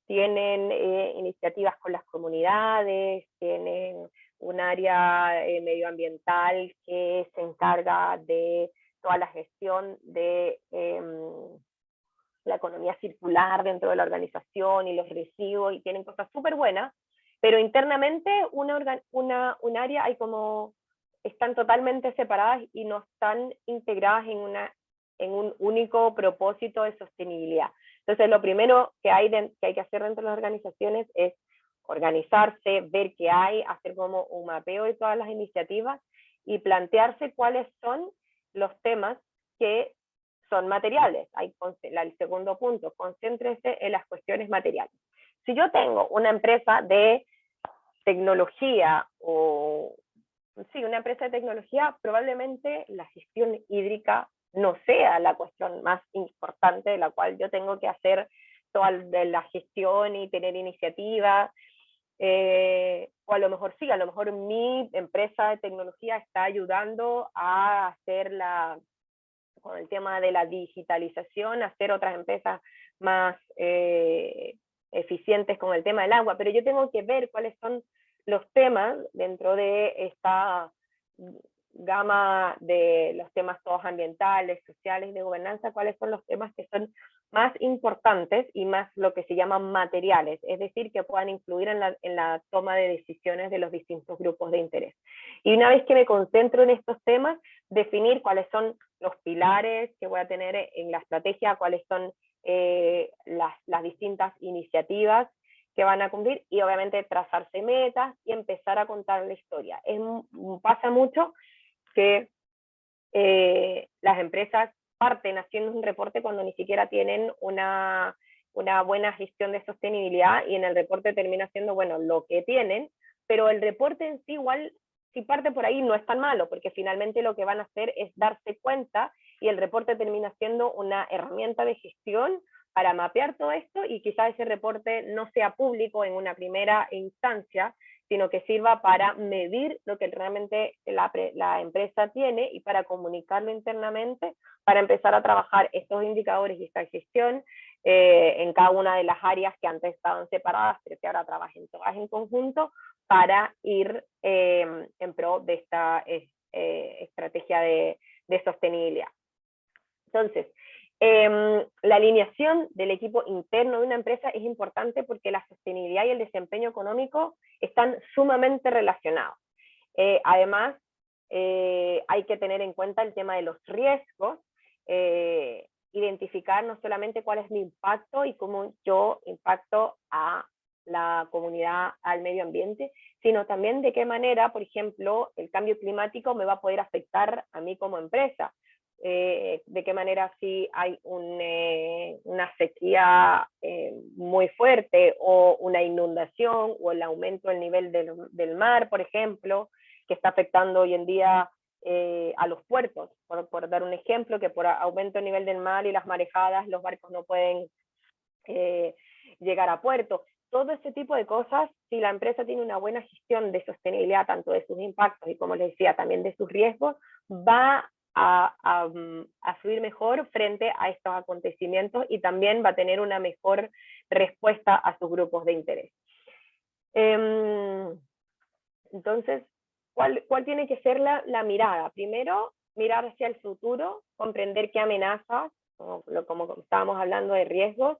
tienen iniciativas con las comunidades, tienen un área medioambiental que se encarga de toda la gestión de la economía circular dentro de la organización y los residuos, y tienen cosas súper buenas, pero internamente un área hay como, están totalmente separadas y no están integradas en un único propósito de sostenibilidad. Entonces, lo primero que hay que hacer dentro de las organizaciones es organizarse, ver qué hay, hacer como un mapeo de todas las iniciativas y plantearse cuáles son los temas que son materiales. El segundo punto, concéntrese en las cuestiones materiales. Si yo tengo una empresa de tecnología una empresa de tecnología, probablemente la gestión hídrica no sea la cuestión más importante de la cual yo tengo que hacer toda la gestión y tener iniciativas. O a lo mejor sí, a lo mejor mi empresa de tecnología está ayudando a hacer con el tema de la digitalización, hacer otras empresas más eficientes con el tema del agua, pero yo tengo que ver cuáles son los temas dentro de esta gama de los temas todos ambientales, sociales, de gobernanza, cuáles son los temas que son más importantes y más lo que se llaman materiales, es decir, que puedan influir en la toma de decisiones de los distintos grupos de interés. Y una vez que me concentro en estos temas, definir cuáles son los pilares que voy a tener en la estrategia, cuáles son las distintas iniciativas que van a cumplir y obviamente trazarse metas y empezar a contar la historia. Pasa mucho que las empresas parten haciendo un reporte cuando ni siquiera tienen una buena gestión de sostenibilidad y en el reporte termina siendo, bueno, lo que tienen, pero el reporte en sí igual, si parte por ahí, no es tan malo, porque finalmente lo que van a hacer es darse cuenta y el reporte termina siendo una herramienta de gestión para mapear todo esto y quizás ese reporte no sea público en una primera instancia, sino que sirva para medir lo que realmente la empresa tiene y para comunicarlo internamente, para empezar a trabajar estos indicadores y esta gestión en cada una de las áreas que antes estaban separadas, pero que ahora trabajen todas en conjunto para ir en pro de esta estrategia de sostenibilidad. Entonces, la alineación del equipo interno de una empresa es importante porque la sostenibilidad y el desempeño económico están sumamente relacionados. Además, hay que tener en cuenta el tema de los riesgos, identificar no solamente cuál es mi impacto y cómo yo impacto a la comunidad, al medio ambiente, sino también de qué manera, por ejemplo, el cambio climático me va a poder afectar a mí como empresa. De qué manera si hay una sequía muy fuerte o una inundación o el aumento del nivel del mar, por ejemplo, que está afectando hoy en día a los puertos, por dar un ejemplo, que por aumento del nivel del mar y las marejadas los barcos no pueden llegar a puerto. Todo ese tipo de cosas, si la empresa tiene una buena gestión de sostenibilidad, tanto de sus impactos y como les decía, también de sus riesgos, va a fluir mejor frente a estos acontecimientos y también va a tener una mejor respuesta a sus grupos de interés. Entonces, ¿cuál tiene que ser la mirada? Primero, mirar hacia el futuro, comprender qué amenazas, como estábamos hablando de riesgos,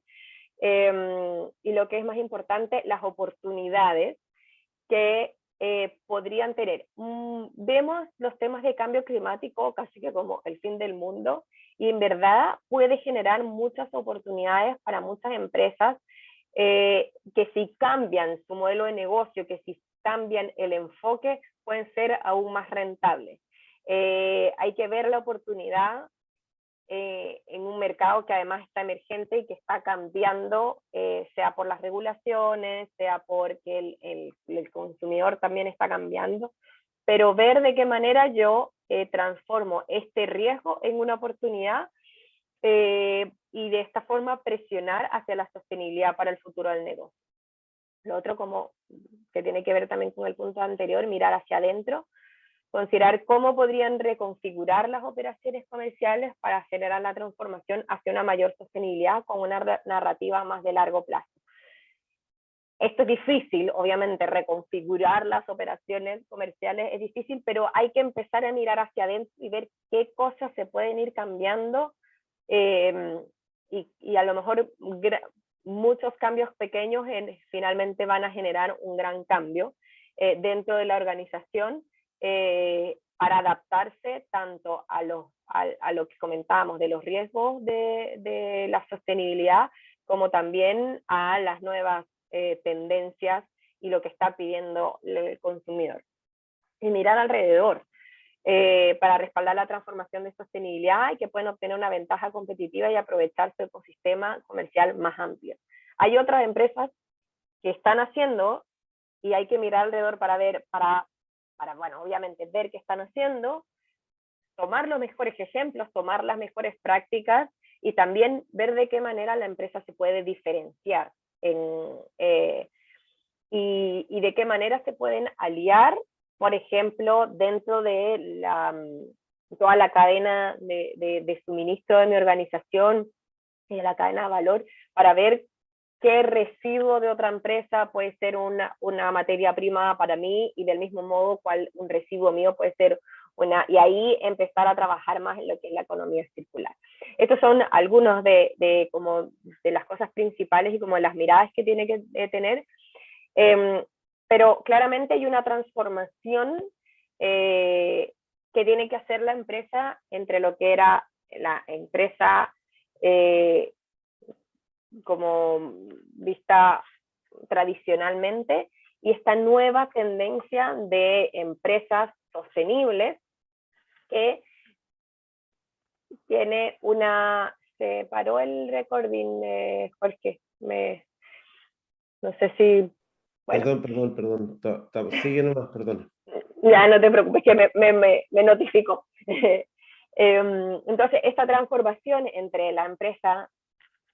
y lo que es más importante, las oportunidades que podrían tener. Vemos los temas de cambio climático casi que como el fin del mundo y en verdad puede generar muchas oportunidades para muchas empresas que si cambian su modelo de negocio, que si cambian el enfoque, pueden ser aún más rentables. Hay que ver la oportunidad en un mercado que además está emergente y que está cambiando, sea por las regulaciones, sea porque el consumidor también está cambiando, pero ver de qué manera yo transformo este riesgo en una oportunidad y de esta forma presionar hacia la sostenibilidad para el futuro del negocio. Lo otro, como que tiene que ver también con el punto anterior, mirar hacia adentro, considerar cómo podrían reconfigurar las operaciones comerciales para acelerar la transformación hacia una mayor sostenibilidad con una narrativa más de largo plazo. Esto es difícil, obviamente, reconfigurar las operaciones comerciales es difícil, pero hay que empezar a mirar hacia adentro y ver qué cosas se pueden ir cambiando y a lo mejor muchos cambios pequeños finalmente van a generar un gran cambio dentro de la organización para adaptarse tanto a lo que comentábamos de los riesgos de la sostenibilidad, como también a las nuevas tendencias y lo que está pidiendo el consumidor. Y mirar alrededor. Para respaldar la transformación de sostenibilidad y que pueden obtener una ventaja competitiva y aprovechar su ecosistema comercial más amplio. Hay otras empresas que están haciendo, y hay que mirar alrededor para ver, bueno, obviamente ver qué están haciendo, tomar los mejores ejemplos, tomar las mejores prácticas y también ver de qué manera la empresa se puede diferenciar y de qué manera se pueden aliar, por ejemplo, dentro de toda la cadena de suministro de mi organización y de la cadena de valor, para ver qué residuo de otra empresa puede ser una materia prima para mí, y del mismo modo cuál un residuo mío puede ser y ahí empezar a trabajar más en lo que es la economía circular. Estos son algunos de las cosas principales y como las miradas que tiene que tener. Pero claramente hay una transformación que tiene que hacer la empresa entre lo que era la empresa como vista tradicionalmente y esta nueva tendencia de empresas sostenibles que tiene una... Se paró el recording, Jorge, no sé si... Bueno. Perdón. Sigue nomás, perdón. Ya, no te preocupes, que me notificó. Entonces, esta transformación entre la empresa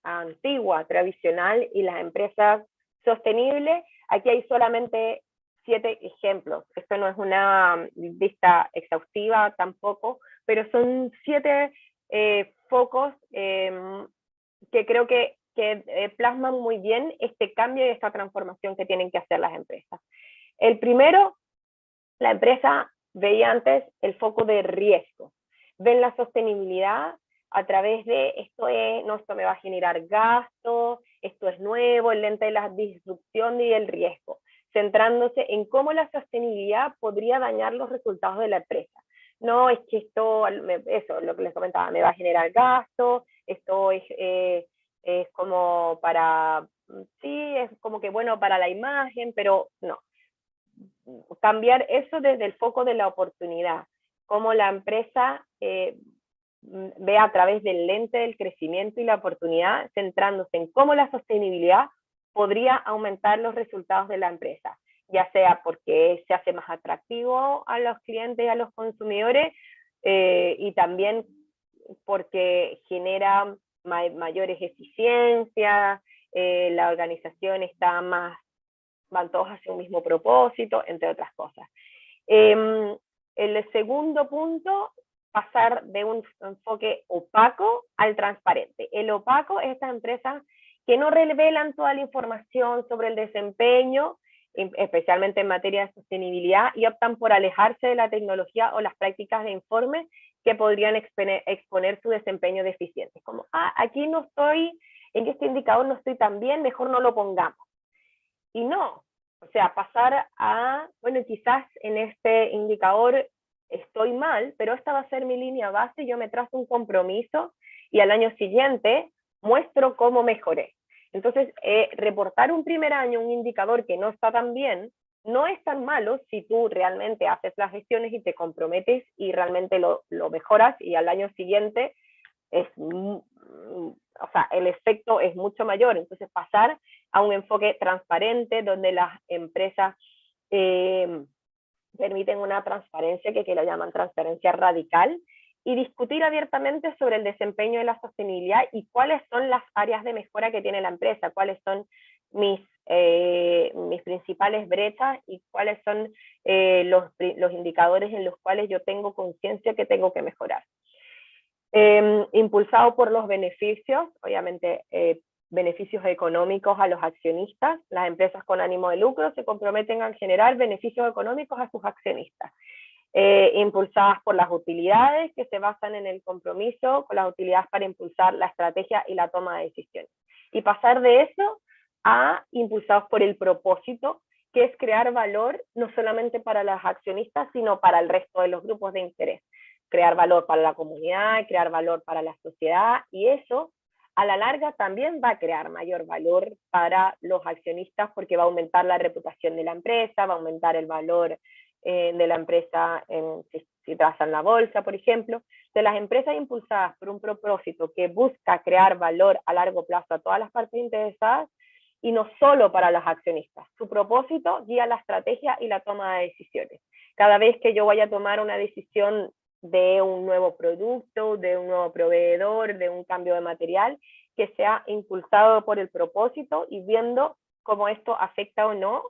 antigua, tradicional, y las empresas sostenibles, aquí hay solamente 7 ejemplos. Esto no es una lista exhaustiva tampoco, pero son 7 focos que creo que plasman muy bien este cambio y esta transformación que tienen que hacer las empresas. El primero, la empresa veía antes el foco de riesgo. Ven la sostenibilidad a través de esto me va a generar gasto, esto es nuevo, el lente de la disrupción y el riesgo, centrándose en cómo la sostenibilidad podría dañar los resultados de la empresa. No es que eso, lo que les comentaba, me va a generar gasto, esto es como sí, es como que bueno para la imagen, pero no. Cambiar eso desde el foco de la oportunidad, cómo la empresa ve a través del lente del crecimiento y la oportunidad, centrándose en cómo la sostenibilidad podría aumentar los resultados de la empresa, ya sea porque se hace más atractivo a los clientes y a los consumidores, y también porque genera mayores eficiencias, la organización está van todos hacia un mismo propósito, entre otras cosas. El segundo punto, pasar de un enfoque opaco al transparente. El opaco es estas empresas que no revelan toda la información sobre el desempeño, especialmente en materia de sostenibilidad, y optan por alejarse de la tecnología o las prácticas de informe que podrían exponer su desempeño deficiente. Como, aquí no estoy, en este indicador no estoy tan bien, mejor no lo pongamos. Y no, o sea, pasar bueno, quizás en este indicador estoy mal, pero esta va a ser mi línea base, yo me trazo un compromiso y al año siguiente muestro cómo mejoré. Entonces, reportar un primer año un indicador que no está tan bien, no es tan malo si tú realmente haces las gestiones y te comprometes y realmente lo mejoras, y al año siguiente el efecto es mucho mayor. Entonces, pasar a un enfoque transparente donde las empresas permiten una transparencia que lo llaman transparencia radical, y discutir abiertamente sobre el desempeño de la sostenibilidad y cuáles son las áreas de mejora que tiene la empresa, cuáles son mis principales brechas y cuáles son los indicadores en los cuales yo tengo conciencia que tengo que mejorar. Impulsado por los beneficios, obviamente beneficios económicos a los accionistas. Las empresas con ánimo de lucro se comprometen a generar beneficios económicos a sus accionistas. impulsadas por las utilidades que se basan en el compromiso con las utilidades para impulsar la estrategia y la toma de decisiones. Y pasar de eso a impulsados por el propósito, que es crear valor no solamente para los accionistas, sino para el resto de los grupos de interés. Crear valor para la comunidad, crear valor para la sociedad, y eso a la larga también va a crear mayor valor para los accionistas porque va a aumentar la reputación de la empresa, va a aumentar el valor de la empresa si traza en la bolsa, por ejemplo. De las empresas impulsadas por un propósito que busca crear valor a largo plazo a todas las partes interesadas y no solo para los accionistas. Su propósito guía la estrategia y la toma de decisiones. Cada vez que yo vaya a tomar una decisión de un nuevo producto, de un nuevo proveedor, de un cambio de material, que sea impulsado por el propósito y viendo cómo esto afecta o no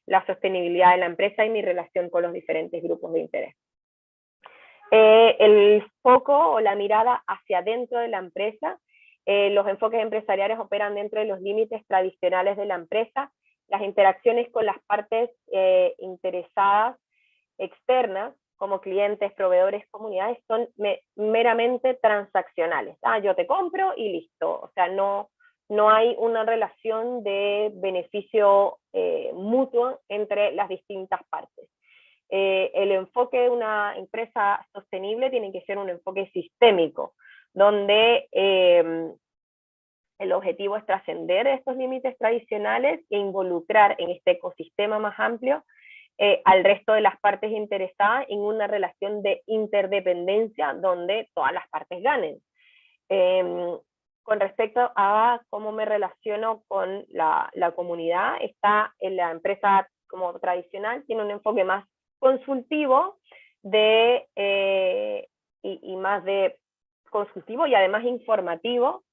la sostenibilidad de la empresa y mi relación con los diferentes grupos de interés. El foco o la mirada hacia adentro de la empresa, los enfoques empresariales operan dentro de los límites tradicionales de la empresa, las interacciones con las partes interesadas externas, como clientes, proveedores, comunidades, son meramente transaccionales. Yo te compro y listo. O sea, no hay una relación de beneficio mutuo entre las distintas partes. El enfoque de una empresa sostenible tiene que ser un enfoque sistémico, donde el objetivo es trascender estos límites tradicionales e involucrar en este ecosistema más amplio al resto de las partes interesadas en una relación de interdependencia donde todas las partes ganen. Con respecto a cómo me relaciono con la comunidad, está en la empresa como tradicional, tiene un enfoque más consultivo y más de consultivo y además informativo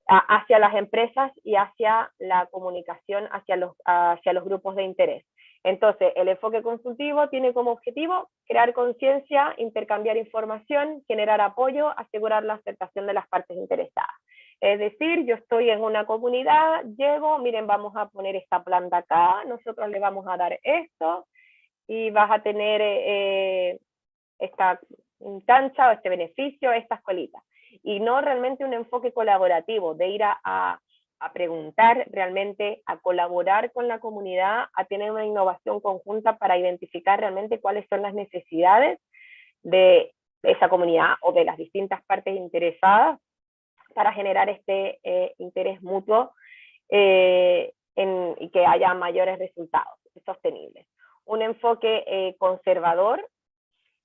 hacia las empresas y hacia la comunicación hacia los grupos de interés. Entonces, el enfoque consultivo tiene como objetivo crear conciencia, intercambiar información, generar apoyo, asegurar la aceptación de las partes interesadas. Es decir, yo estoy en una comunidad, llego, miren, vamos a poner esta planta acá, nosotros le vamos a dar esto, y vas a tener esta cancha o este beneficio, esta escuelita. Y no realmente un enfoque colaborativo, de ir a preguntar realmente, a colaborar con la comunidad, a tener una innovación conjunta para identificar realmente cuáles son las necesidades de esa comunidad o de las distintas partes interesadas para generar este interés mutuo y que haya mayores resultados sostenibles. Un enfoque conservador,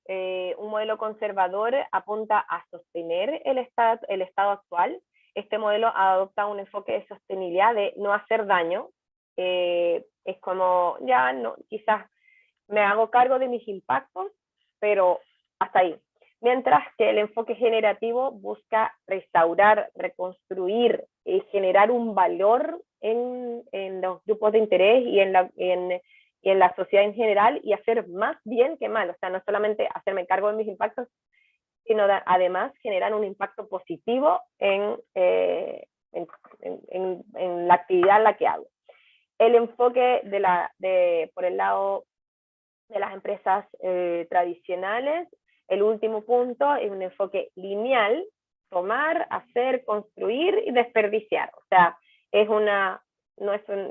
un modelo conservador apunta a sostener el estado actual. Este modelo adopta un enfoque de sostenibilidad, de no hacer daño. Es como, ya no, quizás me hago cargo de mis impactos, pero hasta ahí. Mientras que el enfoque generativo busca restaurar, reconstruir y generar un valor en los grupos de interés y en la sociedad en general, y hacer más bien que mal. O sea, no solamente hacerme cargo de mis impactos, sino además generar un impacto positivo en la actividad en la que hago. El enfoque por el lado de las empresas tradicionales, el último punto es un enfoque lineal: tomar, hacer, construir y desperdiciar. O sea,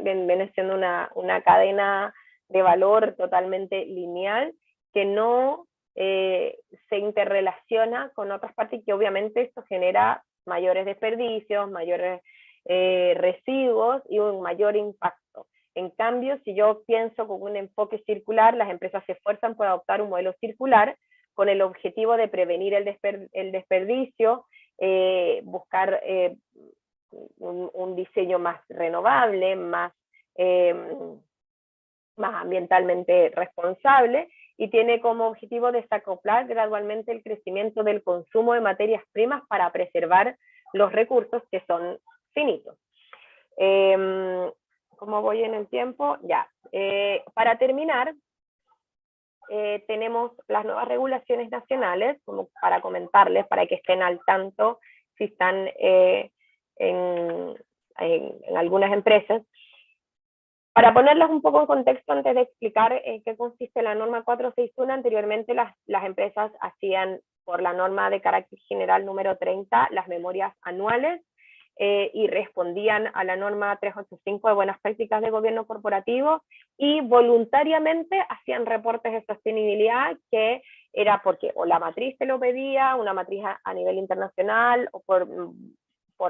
viene siendo una cadena de valor totalmente lineal que no se interrelaciona con otras partes, que obviamente esto genera mayores desperdicios, mayores residuos y un mayor impacto. En cambio, si yo pienso con un enfoque circular, las empresas se esfuerzan por adoptar un modelo circular con el objetivo de prevenir el desperdicio, buscar un diseño más renovable, más ambientalmente responsable, y tiene como objetivo desacoplar gradualmente el crecimiento del consumo de materias primas para preservar los recursos que son finitos. ¿Cómo voy en el tiempo? Ya. Para terminar, tenemos las nuevas regulaciones nacionales, como para comentarles, para que estén al tanto si están en algunas empresas. Para ponerlas un poco en contexto, antes de explicar qué consiste la norma 461, anteriormente las empresas hacían, por la norma de carácter general número 30, las memorias anuales, y respondían a la norma 385 de buenas prácticas de gobierno corporativo, y voluntariamente hacían reportes de sostenibilidad, que era porque o la matriz se lo pedía, una matriz a nivel internacional, o por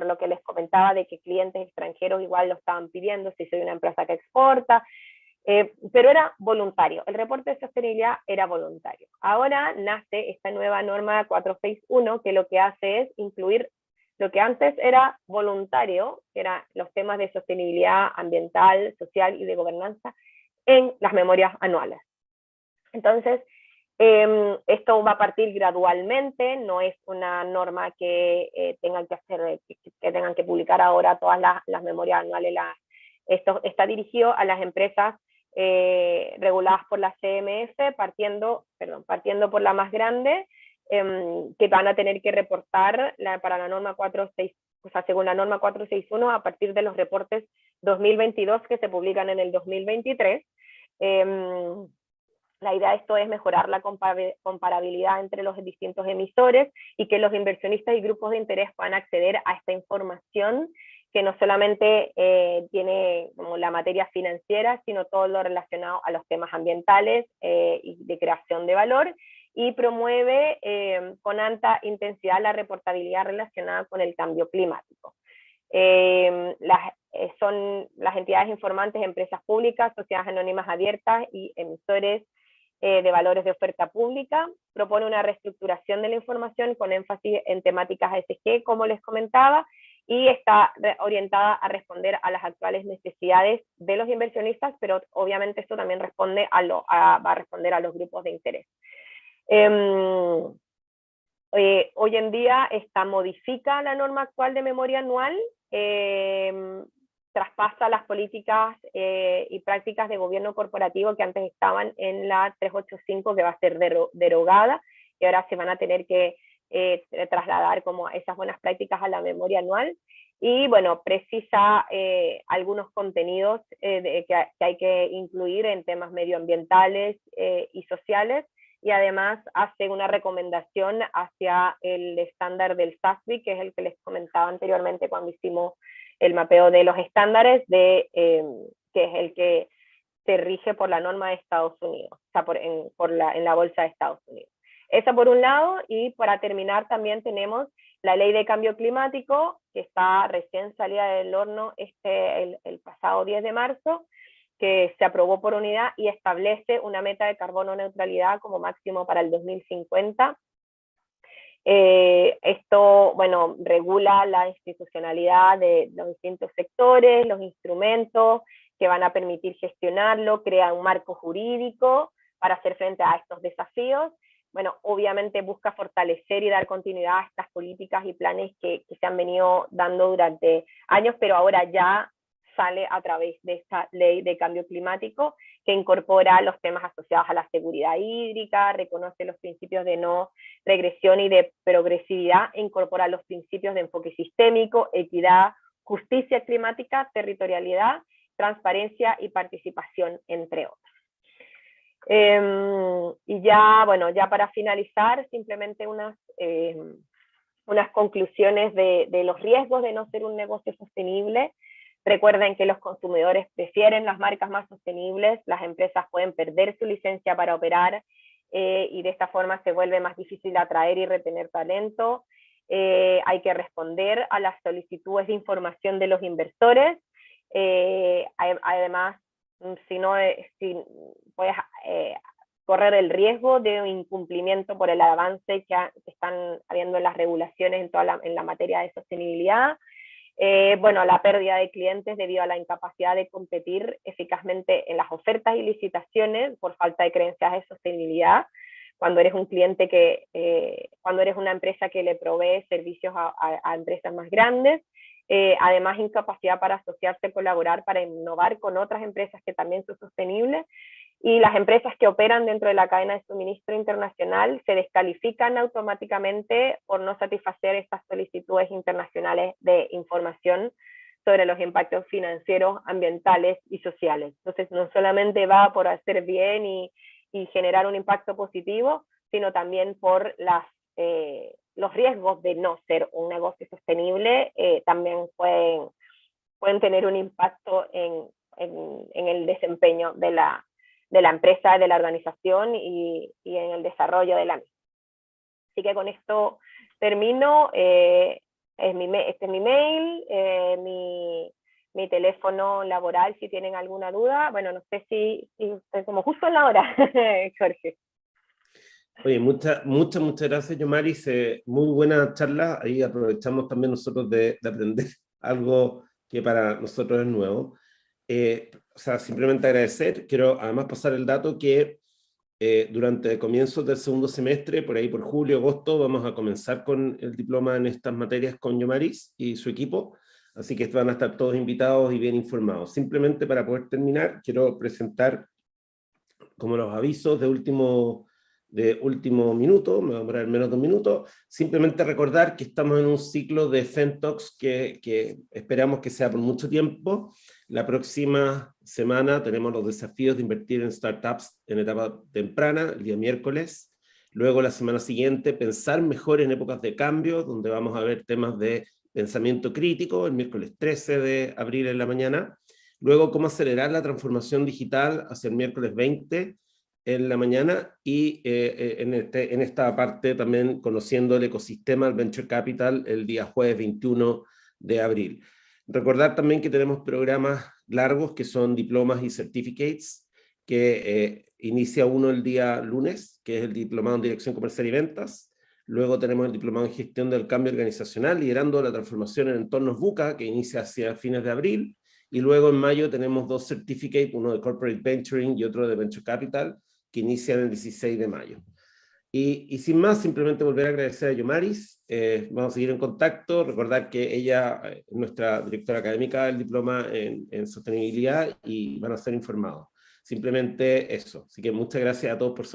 lo que les comentaba de que clientes extranjeros igual lo estaban pidiendo, si soy una empresa que exporta, pero era voluntario, el reporte de sostenibilidad era voluntario. Ahora nace esta nueva norma 461, que lo que hace es incluir lo que antes era voluntario, que eran los temas de sostenibilidad ambiental, social y de gobernanza, en las memorias anuales. Entonces, esto va a partir gradualmente, no es una norma que tengan que hacer, que tengan que publicar ahora todas las memorias anuales. Esto está dirigido a las empresas reguladas por la CMF, partiendo por la más grande, que van a tener que reportar para la norma 46, o sea, según la norma 461, a partir de los reportes 2022 que se publican en el 2023. La idea de esto es mejorar la comparabilidad entre los distintos emisores y que los inversionistas y grupos de interés puedan acceder a esta información, que no solamente tiene como la materia financiera, sino todo lo relacionado a los temas ambientales y de creación de valor, y promueve con alta intensidad la reportabilidad relacionada con el cambio climático. Son las entidades informantes, empresas públicas, sociedades anónimas abiertas y emisores de valores de oferta pública. Propone una reestructuración de la información con énfasis en temáticas ESG, como les comentaba, y está orientada a responder a las actuales necesidades de los inversionistas, pero obviamente esto también responde va a responder a los grupos de interés. Hoy en día esta modifica la norma actual de memoria anual, traspasa las políticas y prácticas de gobierno corporativo que antes estaban en la 385, que va a ser derogada, y ahora se van a tener que trasladar como esas buenas prácticas a la memoria anual. Y bueno, precisa algunos contenidos que hay que incluir en temas medioambientales y sociales, y además hace una recomendación hacia el estándar del SASB, que es el que les comentaba anteriormente cuando hicimos el mapeo de los estándares, que es el que se rige por la norma de Estados Unidos, o sea, en la bolsa de Estados Unidos. Esa por un lado, y para terminar también tenemos la ley de cambio climático, que está recién salida del horno el pasado 10 de marzo, que se aprobó por unidad y establece una meta de carbono neutralidad como máximo para el 2050. Esto, bueno, regula la institucionalidad de los distintos sectores, los instrumentos que van a permitir gestionarlo, crea un marco jurídico para hacer frente a estos desafíos. Bueno, obviamente busca fortalecer y dar continuidad a estas políticas y planes que se han venido dando durante años, pero ahora ya sale a través de esta ley de cambio climático, que incorpora los temas asociados a la seguridad hídrica, reconoce los principios de no regresión y de progresividad, e incorpora los principios de enfoque sistémico, equidad, justicia climática, territorialidad, transparencia y participación, entre otros. Y ya, bueno, ya para finalizar, simplemente unas conclusiones de los riesgos de no ser un negocio sostenible. Recuerden que los consumidores prefieren las marcas más sostenibles, las empresas pueden perder su licencia para operar, y de esta forma se vuelve más difícil atraer y retener talento. Hay que responder a las solicitudes de información de los inversores. Además, si puedes correr el riesgo de incumplimiento por el avance que están habiendo en las regulaciones en la materia de sostenibilidad. Bueno, la pérdida de clientes debido a la incapacidad de competir eficazmente en las ofertas y licitaciones por falta de creencias de sostenibilidad, cuando eres un cliente cuando eres una empresa que le provee servicios a empresas más grandes. Además, incapacidad para asociarse, colaborar, para innovar con otras empresas que también son sostenibles, y las empresas que operan dentro de la cadena de suministro internacional se descalifican automáticamente por no satisfacer estas solicitudes internacionales de información sobre los impactos financieros, ambientales y sociales. Entonces, no solamente va por hacer bien y generar un impacto positivo, sino también por los riesgos de no ser un negocio sostenible, también pueden tener un impacto en el desempeño de la empresa, de la organización y en el desarrollo de la misma. Así que con esto termino. Este es mi mail, mi teléfono laboral, si tienen alguna duda. Bueno, no sé si estoy como justo en la hora, Jorge. Oye, muchas gracias, Yomaris. Muy buena charla. Ahí aprovechamos también nosotros de aprender algo que para nosotros es nuevo. O sea, simplemente agradecer. Quiero además pasar el dato que durante comienzos del segundo semestre, por ahí por julio, agosto, vamos a comenzar con el diploma en estas materias con Yomaris y su equipo. Así que van a estar todos invitados y bien informados. Simplemente para poder terminar, quiero presentar como los avisos de último minuto, me va a demorar menos de un minuto. Simplemente recordar que estamos en un ciclo de FENTOX que esperamos que sea por mucho tiempo. La próxima semana tenemos los desafíos de invertir en startups en etapa temprana, el día miércoles. Luego la semana siguiente, pensar mejor en épocas de cambio, donde vamos a ver temas de pensamiento crítico, el miércoles 13 de abril en la mañana. Luego, cómo acelerar la transformación digital hacia el miércoles 20 en la mañana y en esta parte también conociendo el ecosistema del Venture Capital el día jueves 21 de abril. Recordar también que tenemos programas largos que son diplomas y certificates, que inicia uno el día lunes, que es el diplomado en Dirección Comercial y Ventas. Luego tenemos el diplomado en Gestión del Cambio Organizacional, liderando la transformación en entornos VUCA, que inicia hacia fines de abril. Y luego en mayo tenemos 2 certificates, uno de Corporate Venturing y otro de Venture Capital, que inician el 16 de mayo. Y sin más, simplemente volver a agradecer a Yomaris. Vamos a seguir en contacto. Recordar que ella es nuestra directora académica del diploma en sostenibilidad y van a ser informados. Simplemente eso. Así que muchas gracias a todos por su